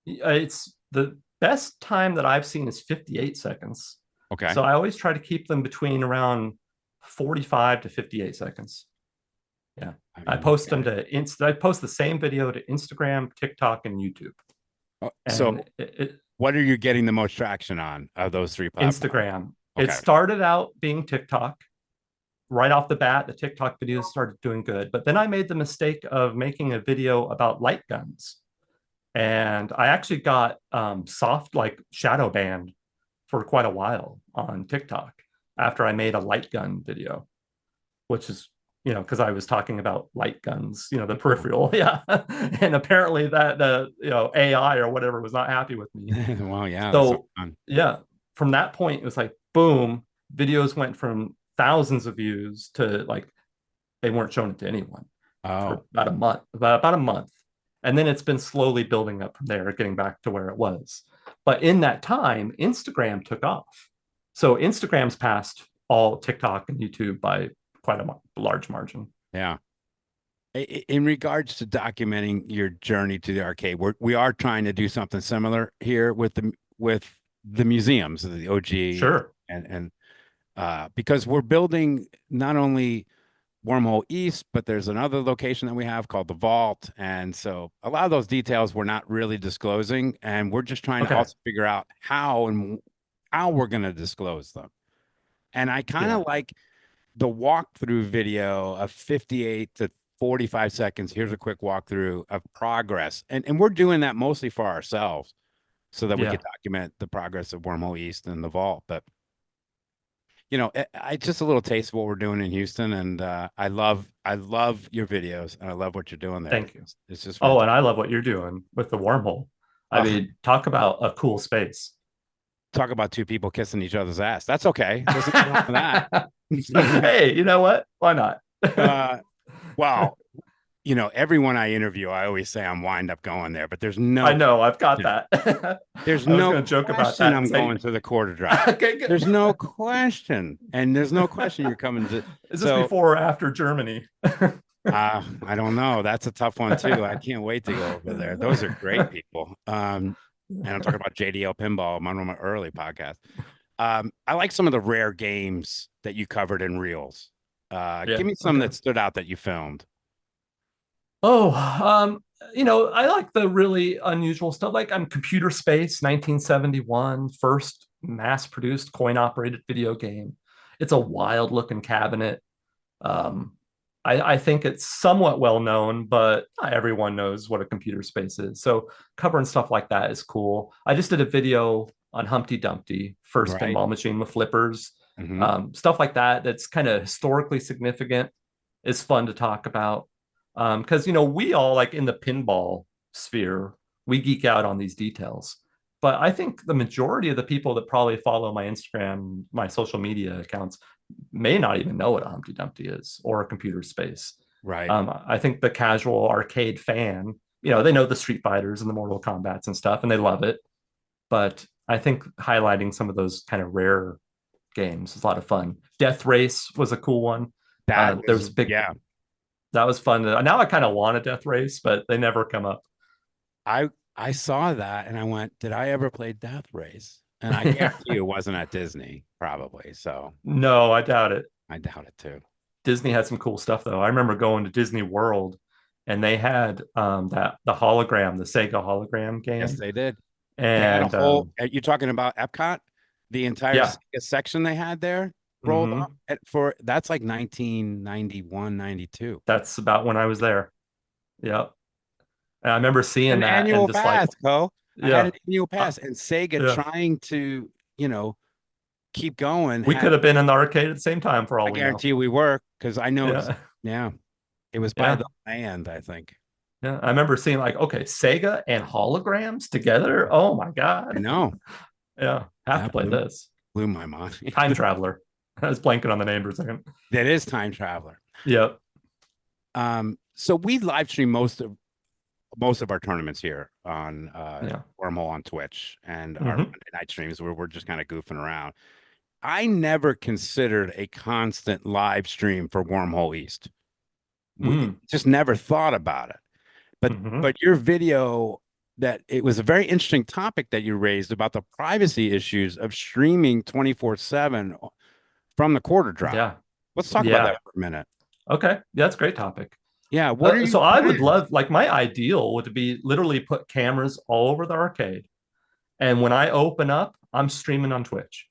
It's the best time that I've seen is 58 seconds. okay. So I always try to keep them between around 45 to 58 seconds. Yeah. I mean, post them to I post the same video to Instagram, TikTok, and YouTube. so And what are you getting the most traction on of those three platforms? Instagram. It Okay. started out being TikTok. Right off the bat, the TikTok videos started doing good. But then I made the mistake of making a video about light guns. And I actually got soft like shadow banned for quite a while on TikTok after I made a light gun video, which is, because I was talking about light guns, the peripheral. Yeah. And apparently that the, AI or whatever was not happy with me. Well, yeah, that's so So, fun. yeah, from that point, it was like, boom, videos went from thousands of views to like, they weren't showing it to anyone Oh, for about a month. And then it's been slowly building up from there, getting back to where it was. But in that time, Instagram took off. So Instagram's passed all TikTok and YouTube by quite a large margin. yeah. In regards to documenting your journey to the arcade, we are trying to do something similar here with the museums, the OG, Sure. and because we're building not only Wormhole East, but there's another location that we have called the Vault, and so a lot of those details we're not really disclosing, and we're just trying to Okay. also figure out how we're going to disclose them. And I kind Yeah. of like the walkthrough video of 58 to 45 seconds. Here's a quick walkthrough of progress. And we're doing that mostly for ourselves so that we Yeah. could document the progress of Wormhole East and the Vault. But, I just a little taste of what we're doing in Houston. And I love your videos and I love what you're doing there. Thank you. It's just Oh, and fantastic. I love what you're doing with the wormhole. I Uh, mean, talk about a cool space. talk about two people kissing each other's ass. That's okay. There's nothing wrong with that. Hey, you know what? Why not? Well, everyone I interview, I always say I'm wind up going there, but there's I no know, I've got question. that. There's I was no going to joke about question that I'm and say, going to the quarter drop. okay, good. There's no question. And there's no question you're coming to. Is this So before or after Germany? I don't know. That's a tough one too. I can't wait to go over there. Those are great people. And I'm talking about JDL Pinball, one of my early podcasts. I like some of the rare games that you covered in reels. Yeah. Give me some Okay. that stood out that you filmed. Oh, I like the really unusual stuff. Like I'm Computer Space 1971, first mass-produced coin-operated video game. It's a wild-looking cabinet. Um, I think it's somewhat well known, but not everyone knows what a computer space is. So covering stuff like that is cool. I just did a video on Humpty Dumpty, first Right. pinball machine with flippers. Mhm. Stuff like that that's kind of historically significant is fun to talk about. Because we all like in the pinball sphere, we geek out on these details. But I think the majority of the people that probably follow my Instagram, my social media accounts, may not even know what a Humpty Dumpty is or a computer space. Right. I think the casual arcade fan they know the Street Fighters and the Mortal Kombats and stuff, and they love it. But I think highlighting some of those kind of rare games is a lot of fun. Death Race was a cool one. That There was, was a big yeah. That was fun. Now I kind of want a Death Race, but they never come up. I saw that and I went, did I ever play Death Race? And I guarantee you it wasn't at Disney, probably. So No, I doubt it. I doubt it too. Disney had some cool stuff though. I remember going to Disney World and they had the hologram, the Sega hologram Yes, game. they did. They had a And whole, you're talking about Epcot, the entire yeah. section they had there rolled up Hmm. for that's like 1991, 92. That's about when I was there. Yep. And I remember seeing An that and annual just like, pass, Co. I had yeah, an annual uh, pass, and Sega yeah. trying to, keep going. We Had could have been in the arcade at the same time for all I we know. guarantee you we were because I know, Yeah. yeah, it was by Yeah. the land, I think. Yeah. I remember seeing like, okay, Sega and holograms together. Oh my I God. know Yeah. Have to that play this. blew my mind. Time Traveler. I was blanking on the name for a second. That is Time Traveler. Yep. So we live stream most of our tournaments here on Yeah. Wormhole on Twitch and our Hmm. Monday night streams where we're just kind of goofing around. I never considered a constant live stream for Wormhole East. We Mm. just never thought about it. But Hmm. but your video that it was a very interesting topic that you raised about the privacy issues of streaming 24/7 from the quarter drop. Yeah. Let's talk about Yeah. that for a minute. Okay. Yeah, that's a great topic. Yeah, what are So your I would plans? love, like, my ideal would be literally put cameras all over the arcade. And when I open up, I'm streaming on Twitch.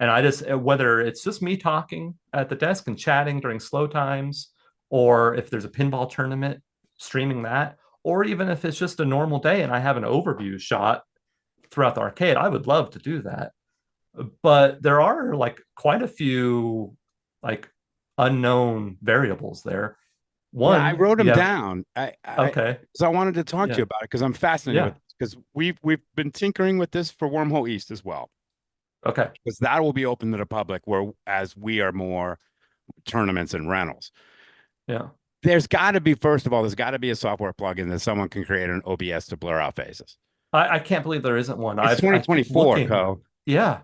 And I just, whether it's just me talking at the desk and chatting during slow times, or if there's a pinball tournament, streaming that, or even if it's just a normal day and I have an overview shot throughout the arcade, I would love to do that. But there are like quite a few like unknown variables there. Yeah, I One, wrote you them have, down. I okay, so I wanted to talk to you yeah, about it because I'm fascinated with yeah, this because we've been tinkering with this for Wormhole East as well. okay, Because that will be open to the public where as we are more tournaments and rentals. yeah. There's got to be, first of all, there's got to be a software plugin that someone can create an OBS to blur out faces. I can't believe there isn't one. It's I keep 2024, looking. Co. Yeah,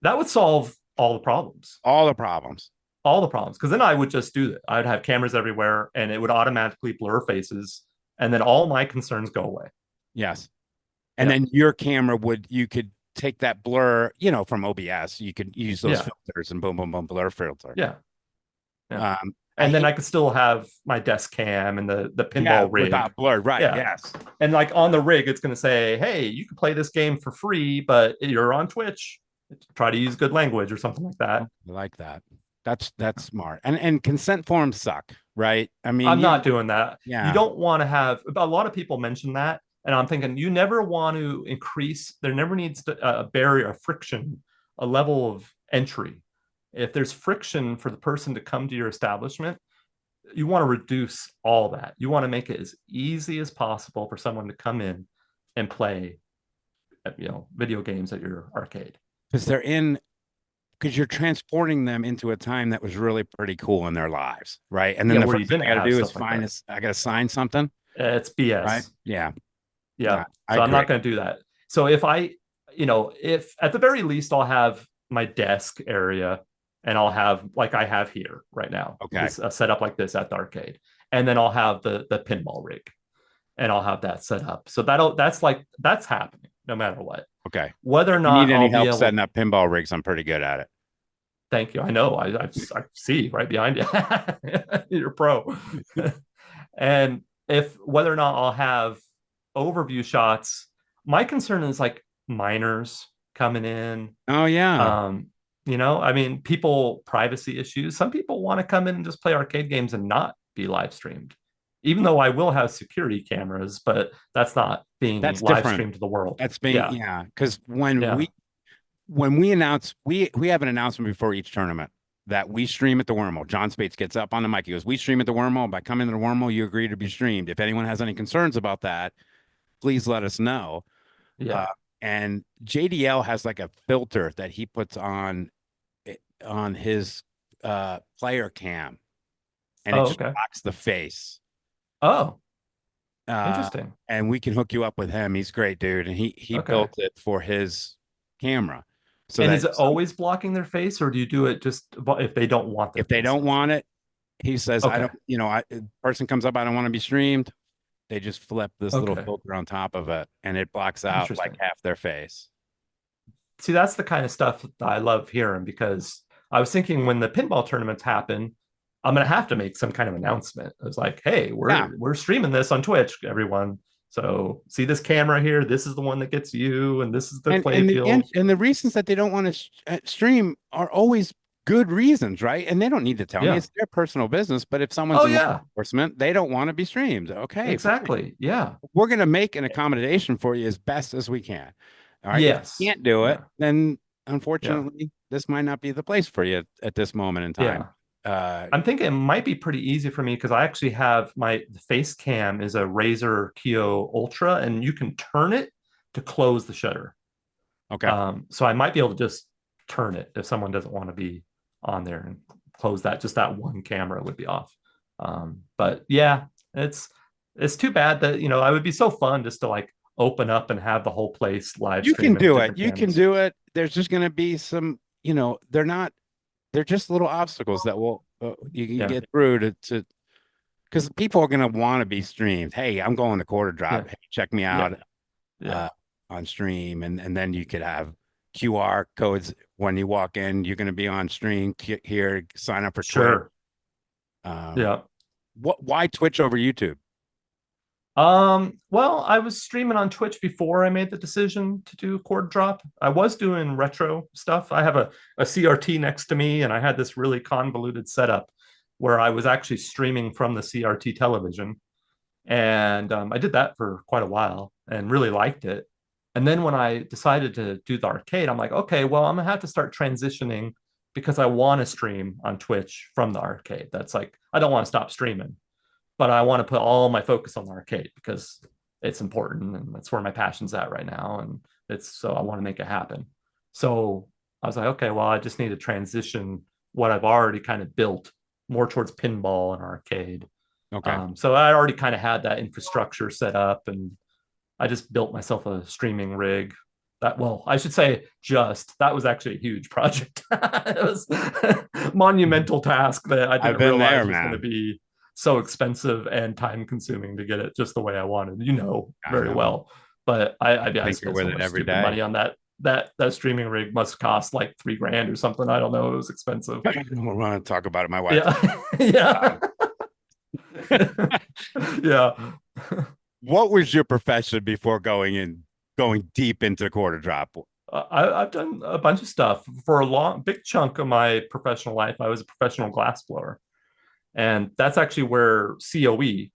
that would solve all the problems. All the problems. All the problems. Because then I would just do that. I'd have cameras everywhere and it would automatically blur faces. And then all my concerns go away. Yes. And Yeah. then your camera you could take that blur, from OBS. You could use those Yeah. filters and boom, boom, boom, blur filter. Yeah. Yeah. I And then hate, I could still have my desk cam and the yeah, pinball rig. without blur. Right. Yeah. Yes. And like on the rig, it's going to say, hey, you can play this game for free, but you're on Twitch. Try to use good language or something like that. I like that. That's smart. And consent forms suck, right? I mean, I'm not doing that. yeah. You don't want to have, a lot of people mention that. And I'm thinking you never want to increase, there never needs to, a barrier, a friction, a level of entry. If there's friction for the person to come to your establishment, you want to reduce all that. You want to make it as easy as possible for someone to come in and play, video games at your arcade. Because you're transporting them into a time that was really pretty cool in their lives, right? And then Yeah, the where first you thing didn't I got to have do is stuff like that. I got to sign something, It's BS. right? Yeah. Yeah. I So I'm not agree. going to do that. So if at the very least I'll have my desk area and I'll have like I have here right now, Okay. this set up like this at the arcade, and then I'll have the pinball rig, and I'll have that set up. So that's happening no matter what. Okay. Whether or If you not need any I'll be help able. setting up pinball rigs, I'm pretty good at it. Thank you. I know. I see right behind you. You're pro. And if whether or not I'll have overview shots, my concern is like minors coming in. Oh yeah. I mean, people privacy issues. Some people want to come in and just play arcade games and not be live streamed. Even though I will have security cameras, but that's not being That's live different. streamed to the world. That's being, Yeah. yeah. Because when Yeah. we announce, we have an announcement before each tournament that we stream at the Wormhole. John Spates gets up on the mic. He goes, "We stream at the Wormhole. By coming to the Wormhole, you agree to be streamed. If anyone has any concerns about that, please let us know." Yeah. And JDL has like a filter that he puts on his player cam, and it just Okay. blocks the face. Oh. uh, Interesting. and we can hook you up with him. He's a great dude, and he Okay. built it for his camera, so And that is it always blocking their face, or do you do it just if they don't want their if they face? don't want it, he says, I Okay. don't, person comes up, I don't want to be streamed. They just flip this little Okay. filter on top of it, and it blocks out like Interesting. half their face. See, that's the kind of stuff that I love hearing because I was thinking when the pinball tournaments happen, I'm gonna have to make some kind of announcement. It was like, hey, Yeah, we're streaming this on Twitch, everyone. So see this camera here. This is the one that gets you, and this is the play field. and the reasons that they don't want to stream are always good reasons, right? And they don't need to tell me; Yeah. it's their personal business. But if someone's Oh in law yeah. enforcement, they don't want to be streamed. Okay, fine. Exactly. Yeah. We're going to make an accommodation for you as best as we can. All right. If you Yes. can't do it, Yeah. then Yeah. unfortunately, this might not be the place for you at this moment in time. Yeah. I'm thinking it might be pretty easy for me because I actually have my face cam is a Razer Kio Ultra, and you can turn it to close the shutter. Okay. So I might be able to just turn it if someone doesn't want to be on there and close that. Just that one camera would be off. But yeah, it's too bad that I would be so fun just to like open up and have the whole place live You can streaming with do it. different You can cameras. do it. There's just going to be some, they're just little obstacles that will, you can Yeah, get through because people are going to want to be streamed. Hey, I'm going to quarter yeah, drop. Hey, check me yeah, out yeah. uh, on stream. And then you could have QR codes when you walk in. You're going to be on stream here, sign up for Twitch. Sure. Um, Yeah. why Twitch over YouTube? Well, I was streaming on Twitch before I made the decision to do Chord Drop. I was doing retro stuff. I have a CRT next to me, and I had this really convoluted setup where I was actually streaming from the CRT television. And I did that for quite a while and really liked it. And then when I decided to do the arcade, I'm like, okay, well, I'm gonna have to start transitioning because I want to stream on Twitch from the arcade. That's like, I don't want to stop streaming, but I want to put all my focus on the arcade because it's important and that's where my passion's at right now. And it's so I want to make it happen. So I was like, okay, well, I just need to transition what I've already kind of built more towards pinball and arcade. Okay. So I already kind of had that infrastructure set up, and I just built myself a streaming rig. Well, I should say that was actually a huge project. It was a monumental task that I I've didn't been there, realize was going to man. be so expensive and time consuming to get it just the way I wanted, I very know. well. But I Tinker spent so with it much every stupid day. money on that streaming rig must cost like 3 grand or something. I don't know. It was expensive. We're going to talk about it. My wife. Yeah. Yeah. Yeah. What was your profession before going deep into quarter drop? I've done a bunch of stuff for big chunk of my professional life. I was a professional glass blower, and that's actually where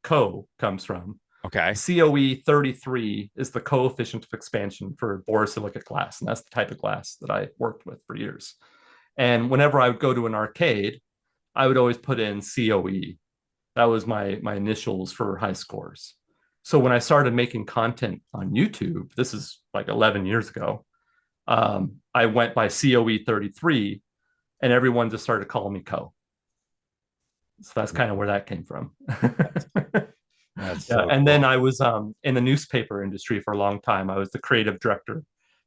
co comes from. Okay. COE 33 is the coefficient of expansion for borosilicate glass, and that's the type of glass that I worked with for years. And whenever I would go to an arcade, I would always put in COE. That was my initials for high scores. So when I started making content on YouTube, this is like 11 years ago, I went by COE 33, and everyone just started calling me Co. So that's kind of where that came from. That's Yeah, so and then cool. I was in the newspaper industry for a long time. I was the creative director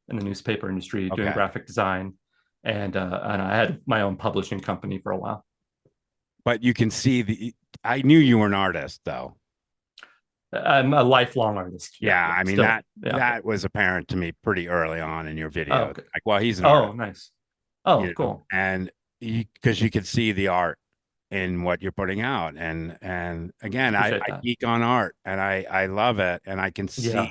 in the newspaper industry doing Okay. graphic design, and I had my own publishing company for a while. But you can see I knew you were an artist though. I'm a lifelong artist. Yeah, Yeah. yeah, I mean, still. that, Yeah. that was apparent to me pretty early on in your Oh, video. okay. Like, well, he's an Oh, artist, nice. Oh, cool. and because you could see the art in what you're putting out. And again, Appreciate I that. geek on art and I love it. And I can see Yeah.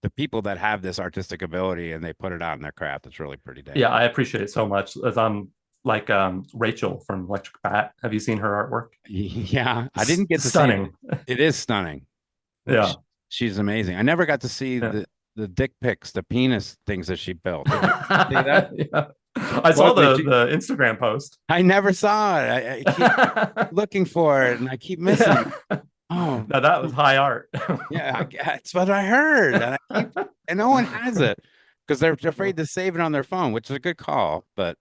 the people that have this artistic ability and they put it out in their craft. It's really pretty dang Yeah, cool. I appreciate it so much. As I'm like Rachel from Electric Bat. Have you seen her artwork? Yeah, I didn't get to see it. Stunning. It is stunning. Yeah. She's amazing. I never got to see Yeah. the dick pics, the penis things that she built. Did you see that? Yeah. I saw What did the Instagram post. I never saw it. I keep looking for it and I keep missing it. Yeah. Oh, Now that was high art. yeah, that's what I heard. And no one has it because they're afraid to save it on their phone, which is a good call. But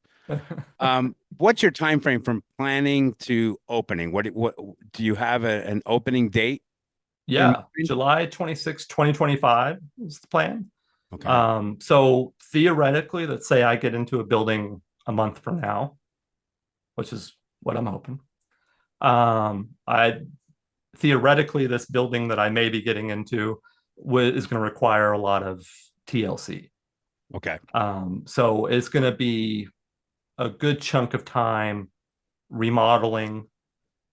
what's your time frame from planning to opening? What do you have an opening date? in Yeah, mind? July 26, 2025 is the plan. Okay. So theoretically, let's say I get into a building a month from now, which is what I'm hoping. I theoretically, this building that I may be getting into is going to require a lot of TLC. Okay. So it's going to be a good chunk of time remodeling,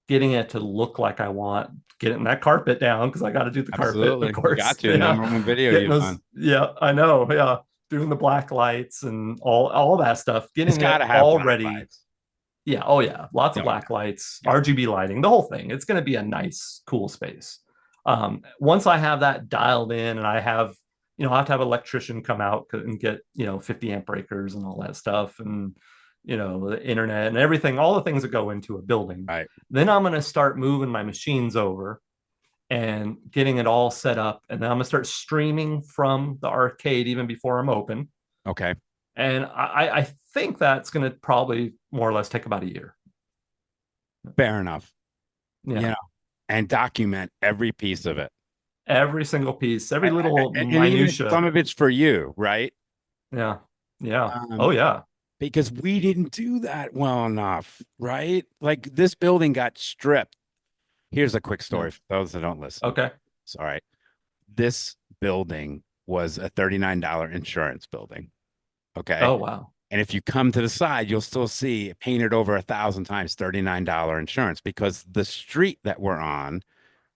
getting it to look like I want, getting that carpet down because I got to do the carpet, of Absolutely. You course. got to. Yeah, Number one video getting you've those. done. Yeah, I know. Yeah, doing the black lights and all that stuff, It's getting got it to have all black ready. lights. Yeah. Oh yeah. Lots of Oh, black lights, yeah. RGB lighting, the whole thing. It's going to be a nice, cool space. Once I have that dialed in and I have, I have to have an electrician come out and get, 50 amp breakers and all that stuff. And, the internet and everything, all the things that go into a building. Right. Then I'm going to start moving my machines over and getting it all set up. And then I'm going to start streaming from the arcade even before I'm open. Okay. And I think that's going to probably more or less take about a year. Fair enough. You Yeah. know, and document every piece of it. Every single piece, every little And even if minutia. some of it's for you, right? Yeah. Yeah. Oh, Um, yeah. because we didn't do that well enough, right? Like this building got stripped. Here's a quick Yeah. story for those that don't listen. Okay. It's all right. This building was a $39 insurance building. Okay. Oh, wow. And if you come to the side, you'll still see it painted over 1,000 times $39 insurance because the street that we're on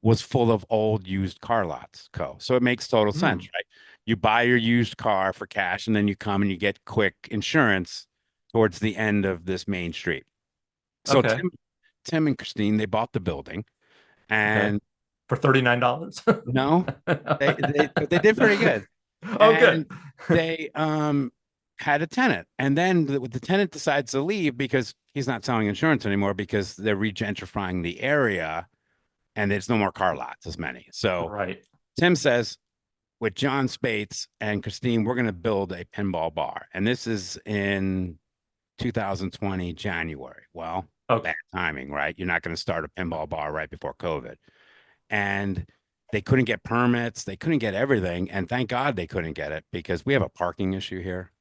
was full of old used car lots. So it makes total sense, Hmm. right? You buy your used car for cash and then you come and you get quick insurance towards the end of this main street. So Okay. Tim and Christine, they bought the building Okay. and For $39. no, but they did pretty good. Oh, good. And they had a tenant. And then the tenant decides to leave because he's not selling insurance anymore because they're regentrifying the area and there's no more car lots as many. So Right. Tim says, with John Spates and Christine, we're going to build a pinball bar. And this is in 2020, January. Well, Okay. bad timing, right? You're not going to start a pinball bar right before COVID. And they couldn't get permits. They couldn't get everything. And thank God they couldn't get it because we have a parking issue here.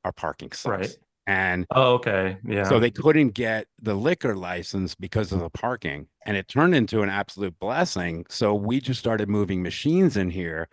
Our parking Right. sucks. And Oh, okay. so Yeah. they couldn't get the liquor license because of the parking. And it turned into an absolute blessing. So we just started moving machines in here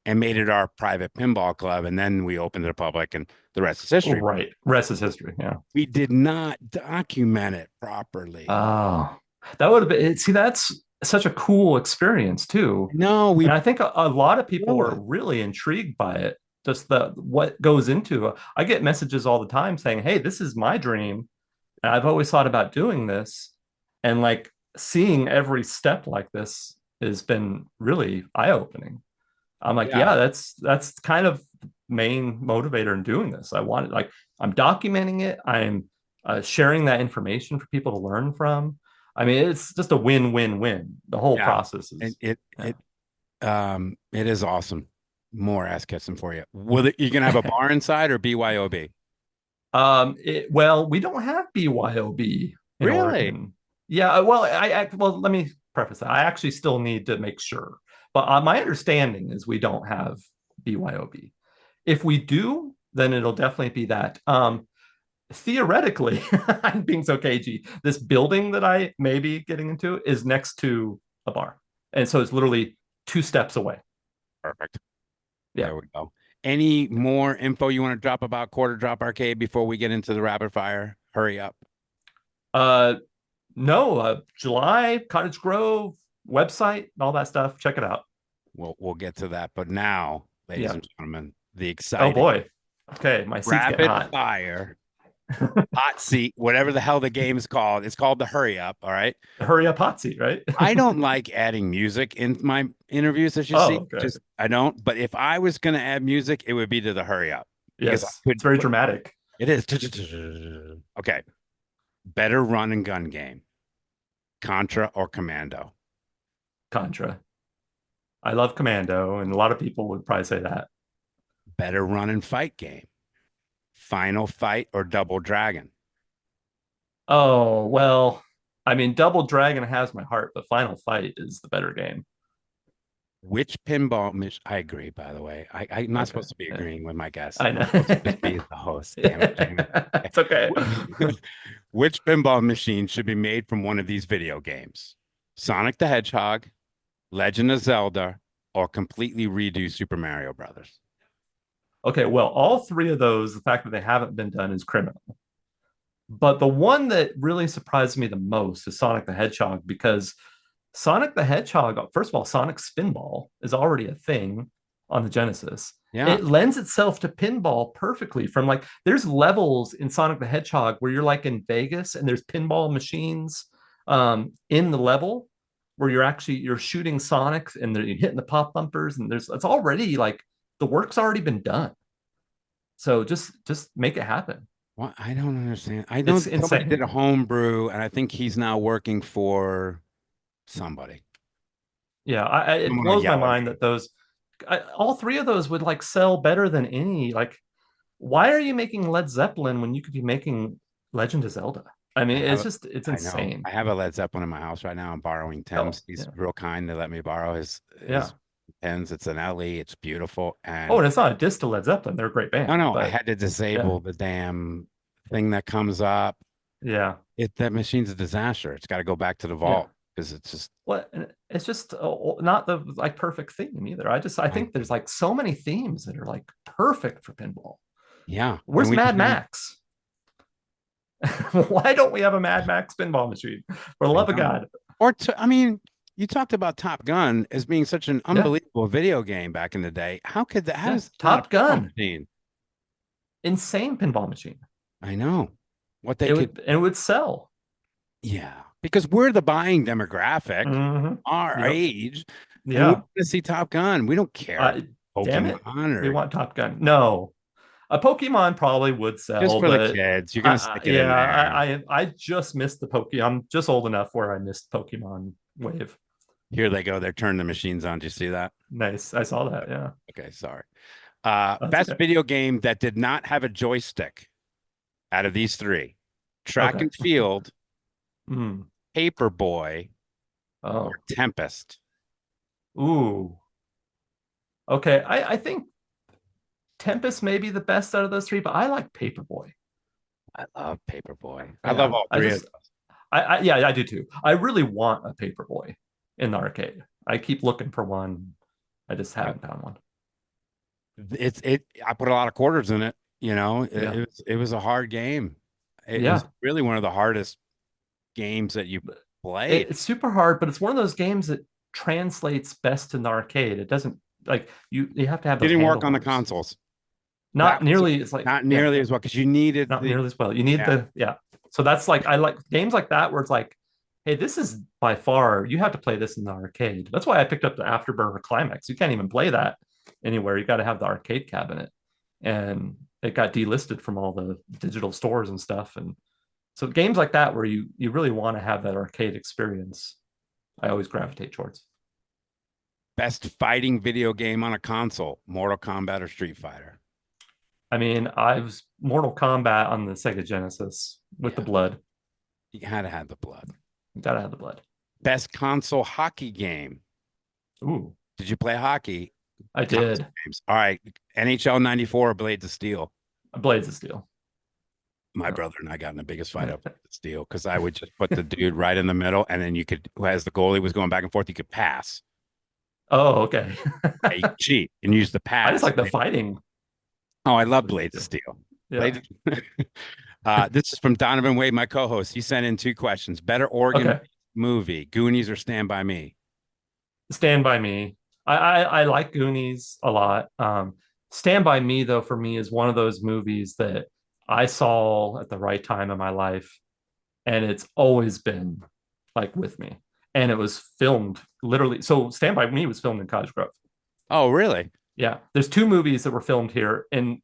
and made it our private pinball club. And then we opened to the public and the rest is history. Right. Rest is history. Yeah. We did not document it properly. Oh, that would have been, see, that's such a cool experience too. No, And we I think a lot of people blew are it. really intrigued by it. Just the what goes into it. I get messages all the time saying, "Hey, this is my dream. And I've always thought about doing this." And like seeing every step like this has been really eye-opening. I'm like, Yeah. yeah, that's kind of main motivator in doing this. I want it like I'm documenting it. I'm sharing that information for people to learn from. I mean, it's just a win-win-win. The whole Yeah. process And is, yeah. it is awesome. More ass kissing for you. Will it, you gonna have a bar inside or BYOB? Well, we don't have BYOB in Really? Oregon. Yeah, well, well, let me preface that. I actually still need to make sure, but my understanding is we don't have BYOB. If we do, then it'll definitely be that. Theoretically, I'm being so cagey. This building that I may be getting into is next to a bar, and so it's literally 2 steps away. Perfect. Yeah. There we go. Any more info you want to drop about Quarter Drop Arcade before we get into the rapid fire? Hurry up. Uh, no, July, Cottage Grove website, all that stuff. Check it out. We'll get to that. But now, ladies Yeah. and gentlemen, the Oh exciting boy. Okay, my seat's getting rapid hot. fire hot seat, whatever the hell the game is called. It's called the hurry up. All right. Hurry up, hot seat, right? I don't like adding music in my interviews, as you Oh, see. okay. Just I don't. But if I was going to add music, it would be to the hurry up because I Yes, could it's very put dramatic. it is. Okay. Better run and gun game. Contra or Commando? Contra. I love Commando, and a lot of people would probably say that. Better run and fight game. Final Fight or Double Dragon? Oh, well, I mean, Double Dragon has my heart, but Final Fight is the better game. Which pinball machine? I agree, by the way. I'm not Okay. supposed to be Yeah, agreeing with my guests. I I'm supposed to just know. be the host. Damn it, James. It's okay. Which pinball machine should be made from one of these video games? Sonic the Hedgehog, Legend of Zelda, or completely redo Super Mario Brothers? Okay, well, all three of those, the fact that they haven't been done is criminal. But the one that really surprised me the most is Sonic the Hedgehog because Sonic the Hedgehog, first of all, Sonic Spinball is already a thing on the Genesis. Yeah. It lends itself to pinball perfectly from like there's levels in Sonic the Hedgehog where you're like in Vegas and there's pinball machines in the level where you're shooting Sonics and you're hitting the pop bumpers and it's already like the work's already been done. So just make it happen. Well, I don't understand. I know It's that somebody did insane. a homebrew, and I think he's now working for somebody. Yeah, it Someone will blows my yell at mind me. that all three of those would like sell better than any. Like, why are you making Led Zeppelin when you could be making Legend of Zelda? I I mean, have, it's I know. insane. I have a Led Zeppelin in my house right now. I'm borrowing Oh, Tim's. He's yeah, real kind to let me borrow yeah. his pens. It's an LE. It's beautiful. Oh, And and it's not a diss to Led Zeppelin. They're a great no, band, no, I but had to yeah, disable the damn thing that comes up. yeah, That machine's a disaster. It's got to go back to the yeah. vault because it's just What? And it's just not the like perfect theme either. I I, think there's like so many themes that are like perfect for pinball. yeah. And Where's we Mad just haven't. Max? Why don't we have a Mad Max pinball machine? For the I love of know. God. I mean, you talked about Top Gun as being such an Yeah, unbelievable video game back in the day. How could that? How yeah. is that not a Top pinball Gun. machine? Insane pinball machine. I know what they could. It would sell. Yeah, because we're the buying demographic, Mm-hmm. our Yep. age, and we Yeah. want to see Top Gun. We don't care if Uh, it's damn it. Pokemon We or want Top Gun. No, a Pokemon probably would just sell, for the but kids. You're gonna stick it in yeah, there. I just missed the Pokemon. I'm just old enough where I missed Pokemon Wave. Here they go. They're turning the machines on. Do you see that? Nice. I saw that. Yeah. Okay, sorry. That's Best okay. video game that did not have a joystick out of these three: Track Okay. and Field, Mm. Paperboy, or Oh. Tempest. Ooh. Okay. I think Tempest may be the best out of those three, but I like Paperboy. I love Paperboy. I love Yeah. all three of them. Yeah, I do too. I really want a Paperboy in the arcade. I keep looking for one. I just haven't found one. I put a lot of quarters in it. You know, Yeah. it was a hard game. It was Yeah. really one of the hardest games that you played. It's super hard, but it's one of those games that translates best in the arcade. It doesn't like you have to have those Didn't work on the handlebars. consoles. That Not was nearly, it's like, not yeah, nearly as well because you needed not the nearly as well. You need yeah. the, yeah. So that's like, I like games like that where it's like, hey, this is by far, you have to play this in the arcade. That's why I picked up the Afterburner Climax. You can't even play that anywhere. You got to have the arcade cabinet. And it got delisted from all the digital stores and stuff. And so games like that where you really want to have that arcade experience, I always gravitate towards. Best fighting video game on a console: Mortal Kombat or Street Fighter. I mean, I was Mortal Kombat on the Sega Genesis with the Yeah, blood. you had to have the blood. You gotta have the blood. Best console hockey game. Ooh, Did you play hockey? I Console did. games. All right. NHL 94 or Blades of Steel. Blades of Steel. My Yeah. brother and I got in the biggest fight up Blades of Steel because I would just put the dude right in the middle, and then you could, as the goalie was going back and forth, you could pass. Oh, okay. Yeah, you could cheat and use the I just pass. like the fighting. Oh, I love Blades of Steel. Yeah. Blades. This is from Donovan Wade, my co-host. He sent in two questions: better organ Okay. movie, Goonies or Stand by Me? Stand by Me. I like Goonies a lot. Stand by Me, though, for me is one of those movies that I saw at the right time in my life, and it's always been like with me. And it was filmed literally. So Stand by Me was filmed in Cottage Grove. Oh, really? Yeah, there's two movies that were filmed here, and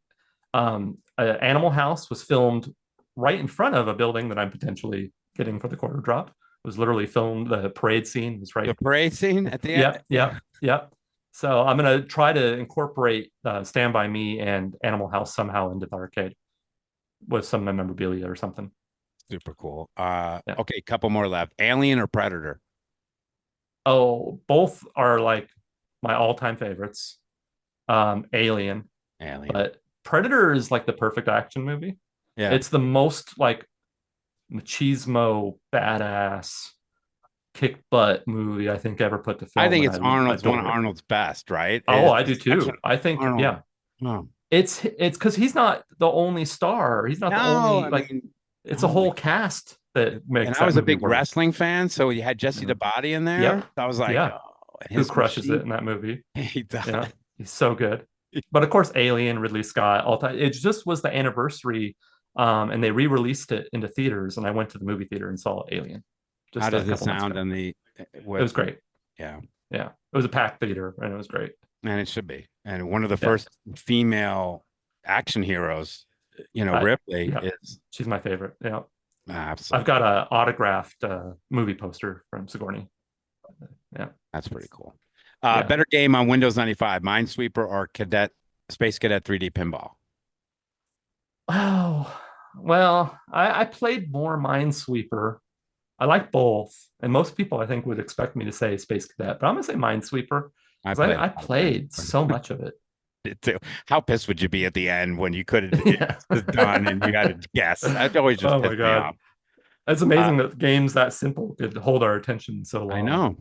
Animal House was filmed right in front of a building that I'm potentially getting for the quarter drop. It was literally filmed. The parade scene was The right. parade scene at the end? Yep, yep, yep. So I'm gonna try to incorporate Stand by Me and Animal House somehow into the arcade with some memorabilia or something. Super cool. Yeah. Okay, couple more left. Alien or Predator? Oh, both are like my all-time favorites. Alien, Alien. but Predator is like the perfect action movie. Yeah. It's the most like machismo, badass, kick butt movie I think ever put to I film, think and it's I Arnold's one of adore it. Arnold's best, right? Oh, I do It's such an too. I think, Arnold. yeah, Oh. it's because he's not the only star. He's not the No, only I like. mean, It's a holy. whole cast that And makes I that was a movie big work. wrestling fan, so you had Jesse the Mhm. Body in there. Yep. So I was like, Yeah. oh, and Who his crushes it machine. in that movie? He does. Yeah. He's so good. But of course, Alien, Ridley Scott, all time. It just was the anniversary, and they re-released it into theaters, and I went to the movie theater and saw Alien How just a does it couple months sound ago. in the It with? was great. Yeah, Yeah, it was a packed theater, and it was great. and it should be. And one of the Yeah, first female action heroes, I, Ripley yeah, is she's my favorite. Yeah, I've absolutely. got a autographed movie poster from Sigourney. Yeah, That's pretty cool. yeah. Better game on Windows 95, Minesweeper or Space Cadet 3D Pinball? Oh, well, I played more Minesweeper. I like both, and most people I think would expect me to say Space Cadet, but I'm gonna say Minesweeper I because played a I lot of played Minesweeper. so much of it. Did too. How pissed would you be at the end when you could have Yeah. just done and you got to guess? That always just Oh my pissed me God. off. It's Uh, amazing that games that simple could hold our attention so I long. know.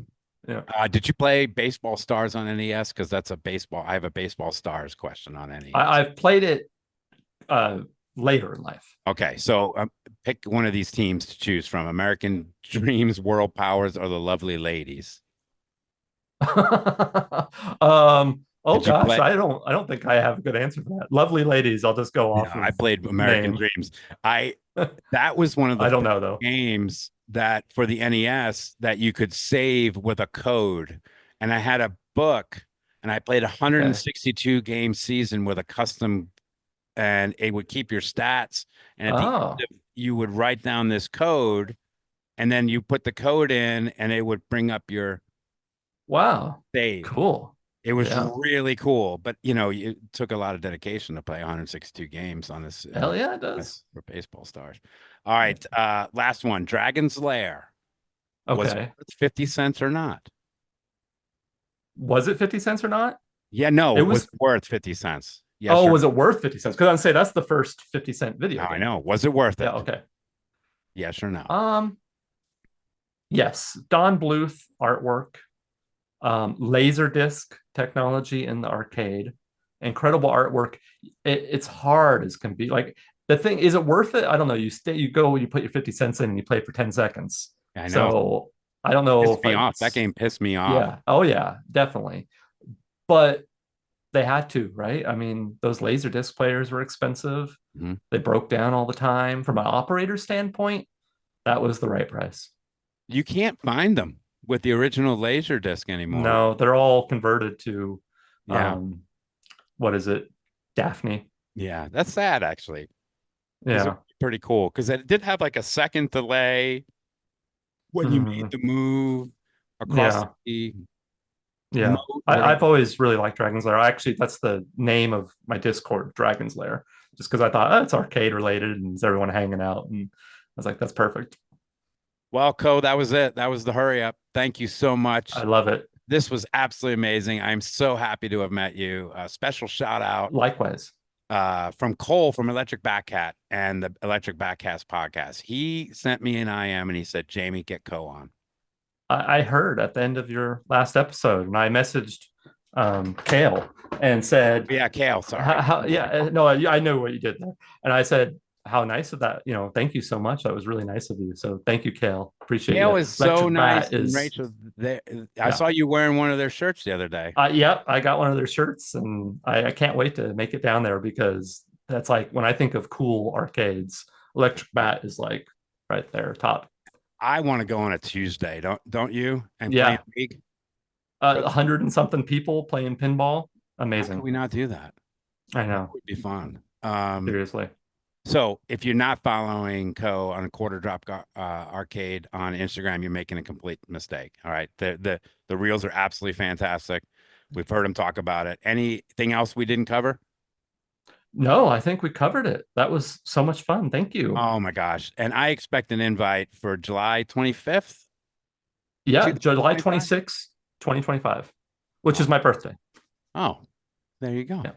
Yeah. Did you play Baseball Stars on NES? Because that's a baseball. I have a Baseball Stars question on NES. I've played it uh later in life. Okay, so pick one of these teams to choose from: American Dreams, World Powers, or the Lovely Ladies. Oh Did you gosh, play? I don't think I have a good answer for that. Lovely ladies, I'll just go No, off I of played American name. Dreams. I That was one of the I don't first know though. games that for the NES that you could save with a code. And I had a book and I played a Okay. 162 game season with a custom and it would keep your stats. And at the Oh, end of, you would write down this code and then you put the code in and it would bring up your wow. save. Cool. It was Yeah. really cool, but it took a lot of dedication to play 162 games on this Hell yeah, it does. for Baseball Stars. All right, last one, Dragon's Lair. Was it Okay. worth 50 cents or not? Was it 50 cents or not? Yeah, no, It was was. it worth 50 cents? Yes Oh, or was it worth 50 cents? Because I'd say that's the first 50-cent no? video I game. know. Was it worth Yeah, it? okay. Yes or no? Um, yes. Don Bluth artwork, laser disc technology in the arcade, incredible artwork. It's hard as can be. Like the thing, is it worth it? I don't know. You go, you put your 50 cents in and you play for 10 seconds. I know. So I don't know Pissed if me off. That it's, game pissed me off. yeah. Oh yeah, definitely. But they had to, right? I mean, those laser disc players were expensive. Mhm. They broke down all the time. From an operator standpoint, that was the right price. You can't find them with the original laser disc anymore. No, they're all converted to Yeah. what is it? Daphne. Yeah. That's sad, actually, because it Yeah. was pretty cool. Because it did have like a second delay when you made Mhm. the move across Yeah. the Yeah. moat, I've whatever. always really liked Dragon's Lair. Actually, that's the name of my Discord, Dragon's Lair, just because I thought, oh, it's arcade related and it's everyone hanging out. And I was like, that's perfect. Well, Co, that was it. That was the hurry up. Thank you so I much. love it. This was absolutely amazing. I'm so happy to have met you. A special shout out Likewise. from Cole from Electric Backcat and the Electric Backcast podcast. He sent me an IM and he said, Jamie, get Co on. I heard at the end of your last episode, and I messaged Kale and said, Yeah, Kale, sorry. yeah, no, I know what you did there. And I said, how nice of that, thank you so much. That was really nice of you. So thank you, Kale. Appreciate Kale you. is so Electric nice. Bat And is, Rachel, there. I yeah. saw you wearing one of their shirts the other day. Yeah, I got one of their shirts and I can't wait to make it down there because that's like when I think of cool arcades, Electric Bat is like right there, top. I want to go on a Tuesday, don't you? And play in Yeah. league. 100 and something people playing pinball. How can Amazing. we not do that? I That know. would be fun. Seriously. So if you're not following Co on Quarter Drop Arcade on Instagram, you're making a complete mistake. All right. The reels are absolutely fantastic. We've heard him talk about it. Anything else we didn't cover? No, I think we covered it. That was so much fun. Thank you. Oh my gosh. And I expect an invite for July 25th, Yeah, July 2025. 26th, 2025. which is my birthday. Oh, there you go. Yeah.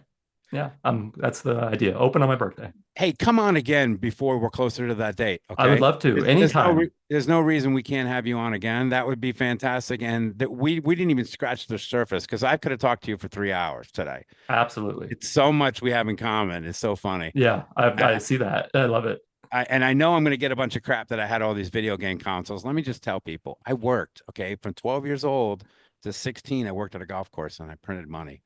Yeah. That's the idea. Open on my birthday. Hey, come on again before we're closer to that date. I would Okay. love to anytime. There's no reason we can't have you on again. That would be fantastic. And that we didn't even scratch the surface because I could have talked to you for 3 hours today. Absolutely. It's so much we have in common. It's so funny. Yeah. I I, see that. I love it. and I know I'm going to get a bunch of crap that I had all these video game consoles. Let me just tell people I worked, okay, from 12 years old to 16. I worked at a golf course and I printed money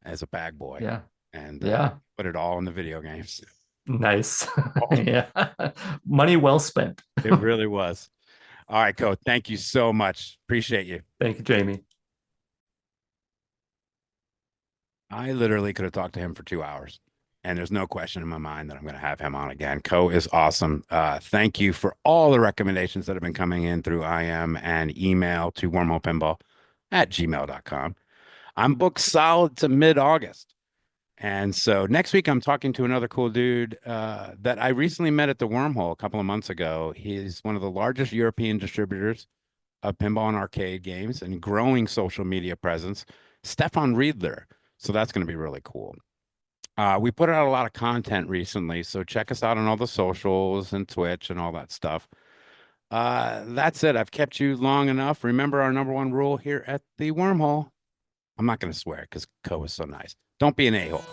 as a bag boy Yeah. and Yeah. put it all in the video games. Nice. Yeah. Money well spent. It really was. All right, Coach. Thank you so much. Appreciate you. Thank you, Jamie. I literally could have talked to him for 2 hours. And there's no question in my mind that I'm going to have him on again. Co is awesome. Thank you for all the recommendations that have been coming in through IM and email to wormholepinball@gmail.com. I'm booked solid to mid-August. And so next week, I'm talking to another cool dude that I recently met at the Wormhole a couple of months ago. He's one of the largest European distributors of pinball and arcade games and growing social media presence, Stefan Riedler. So that's going to be really cool. We put out a lot of content recently, so check us out on all the socials and Twitch and all that stuff. That's it. I've kept you long enough. Remember our number one rule here at the Wormhole. I'm not going to swear because Co is so nice. Don't be an a-hole.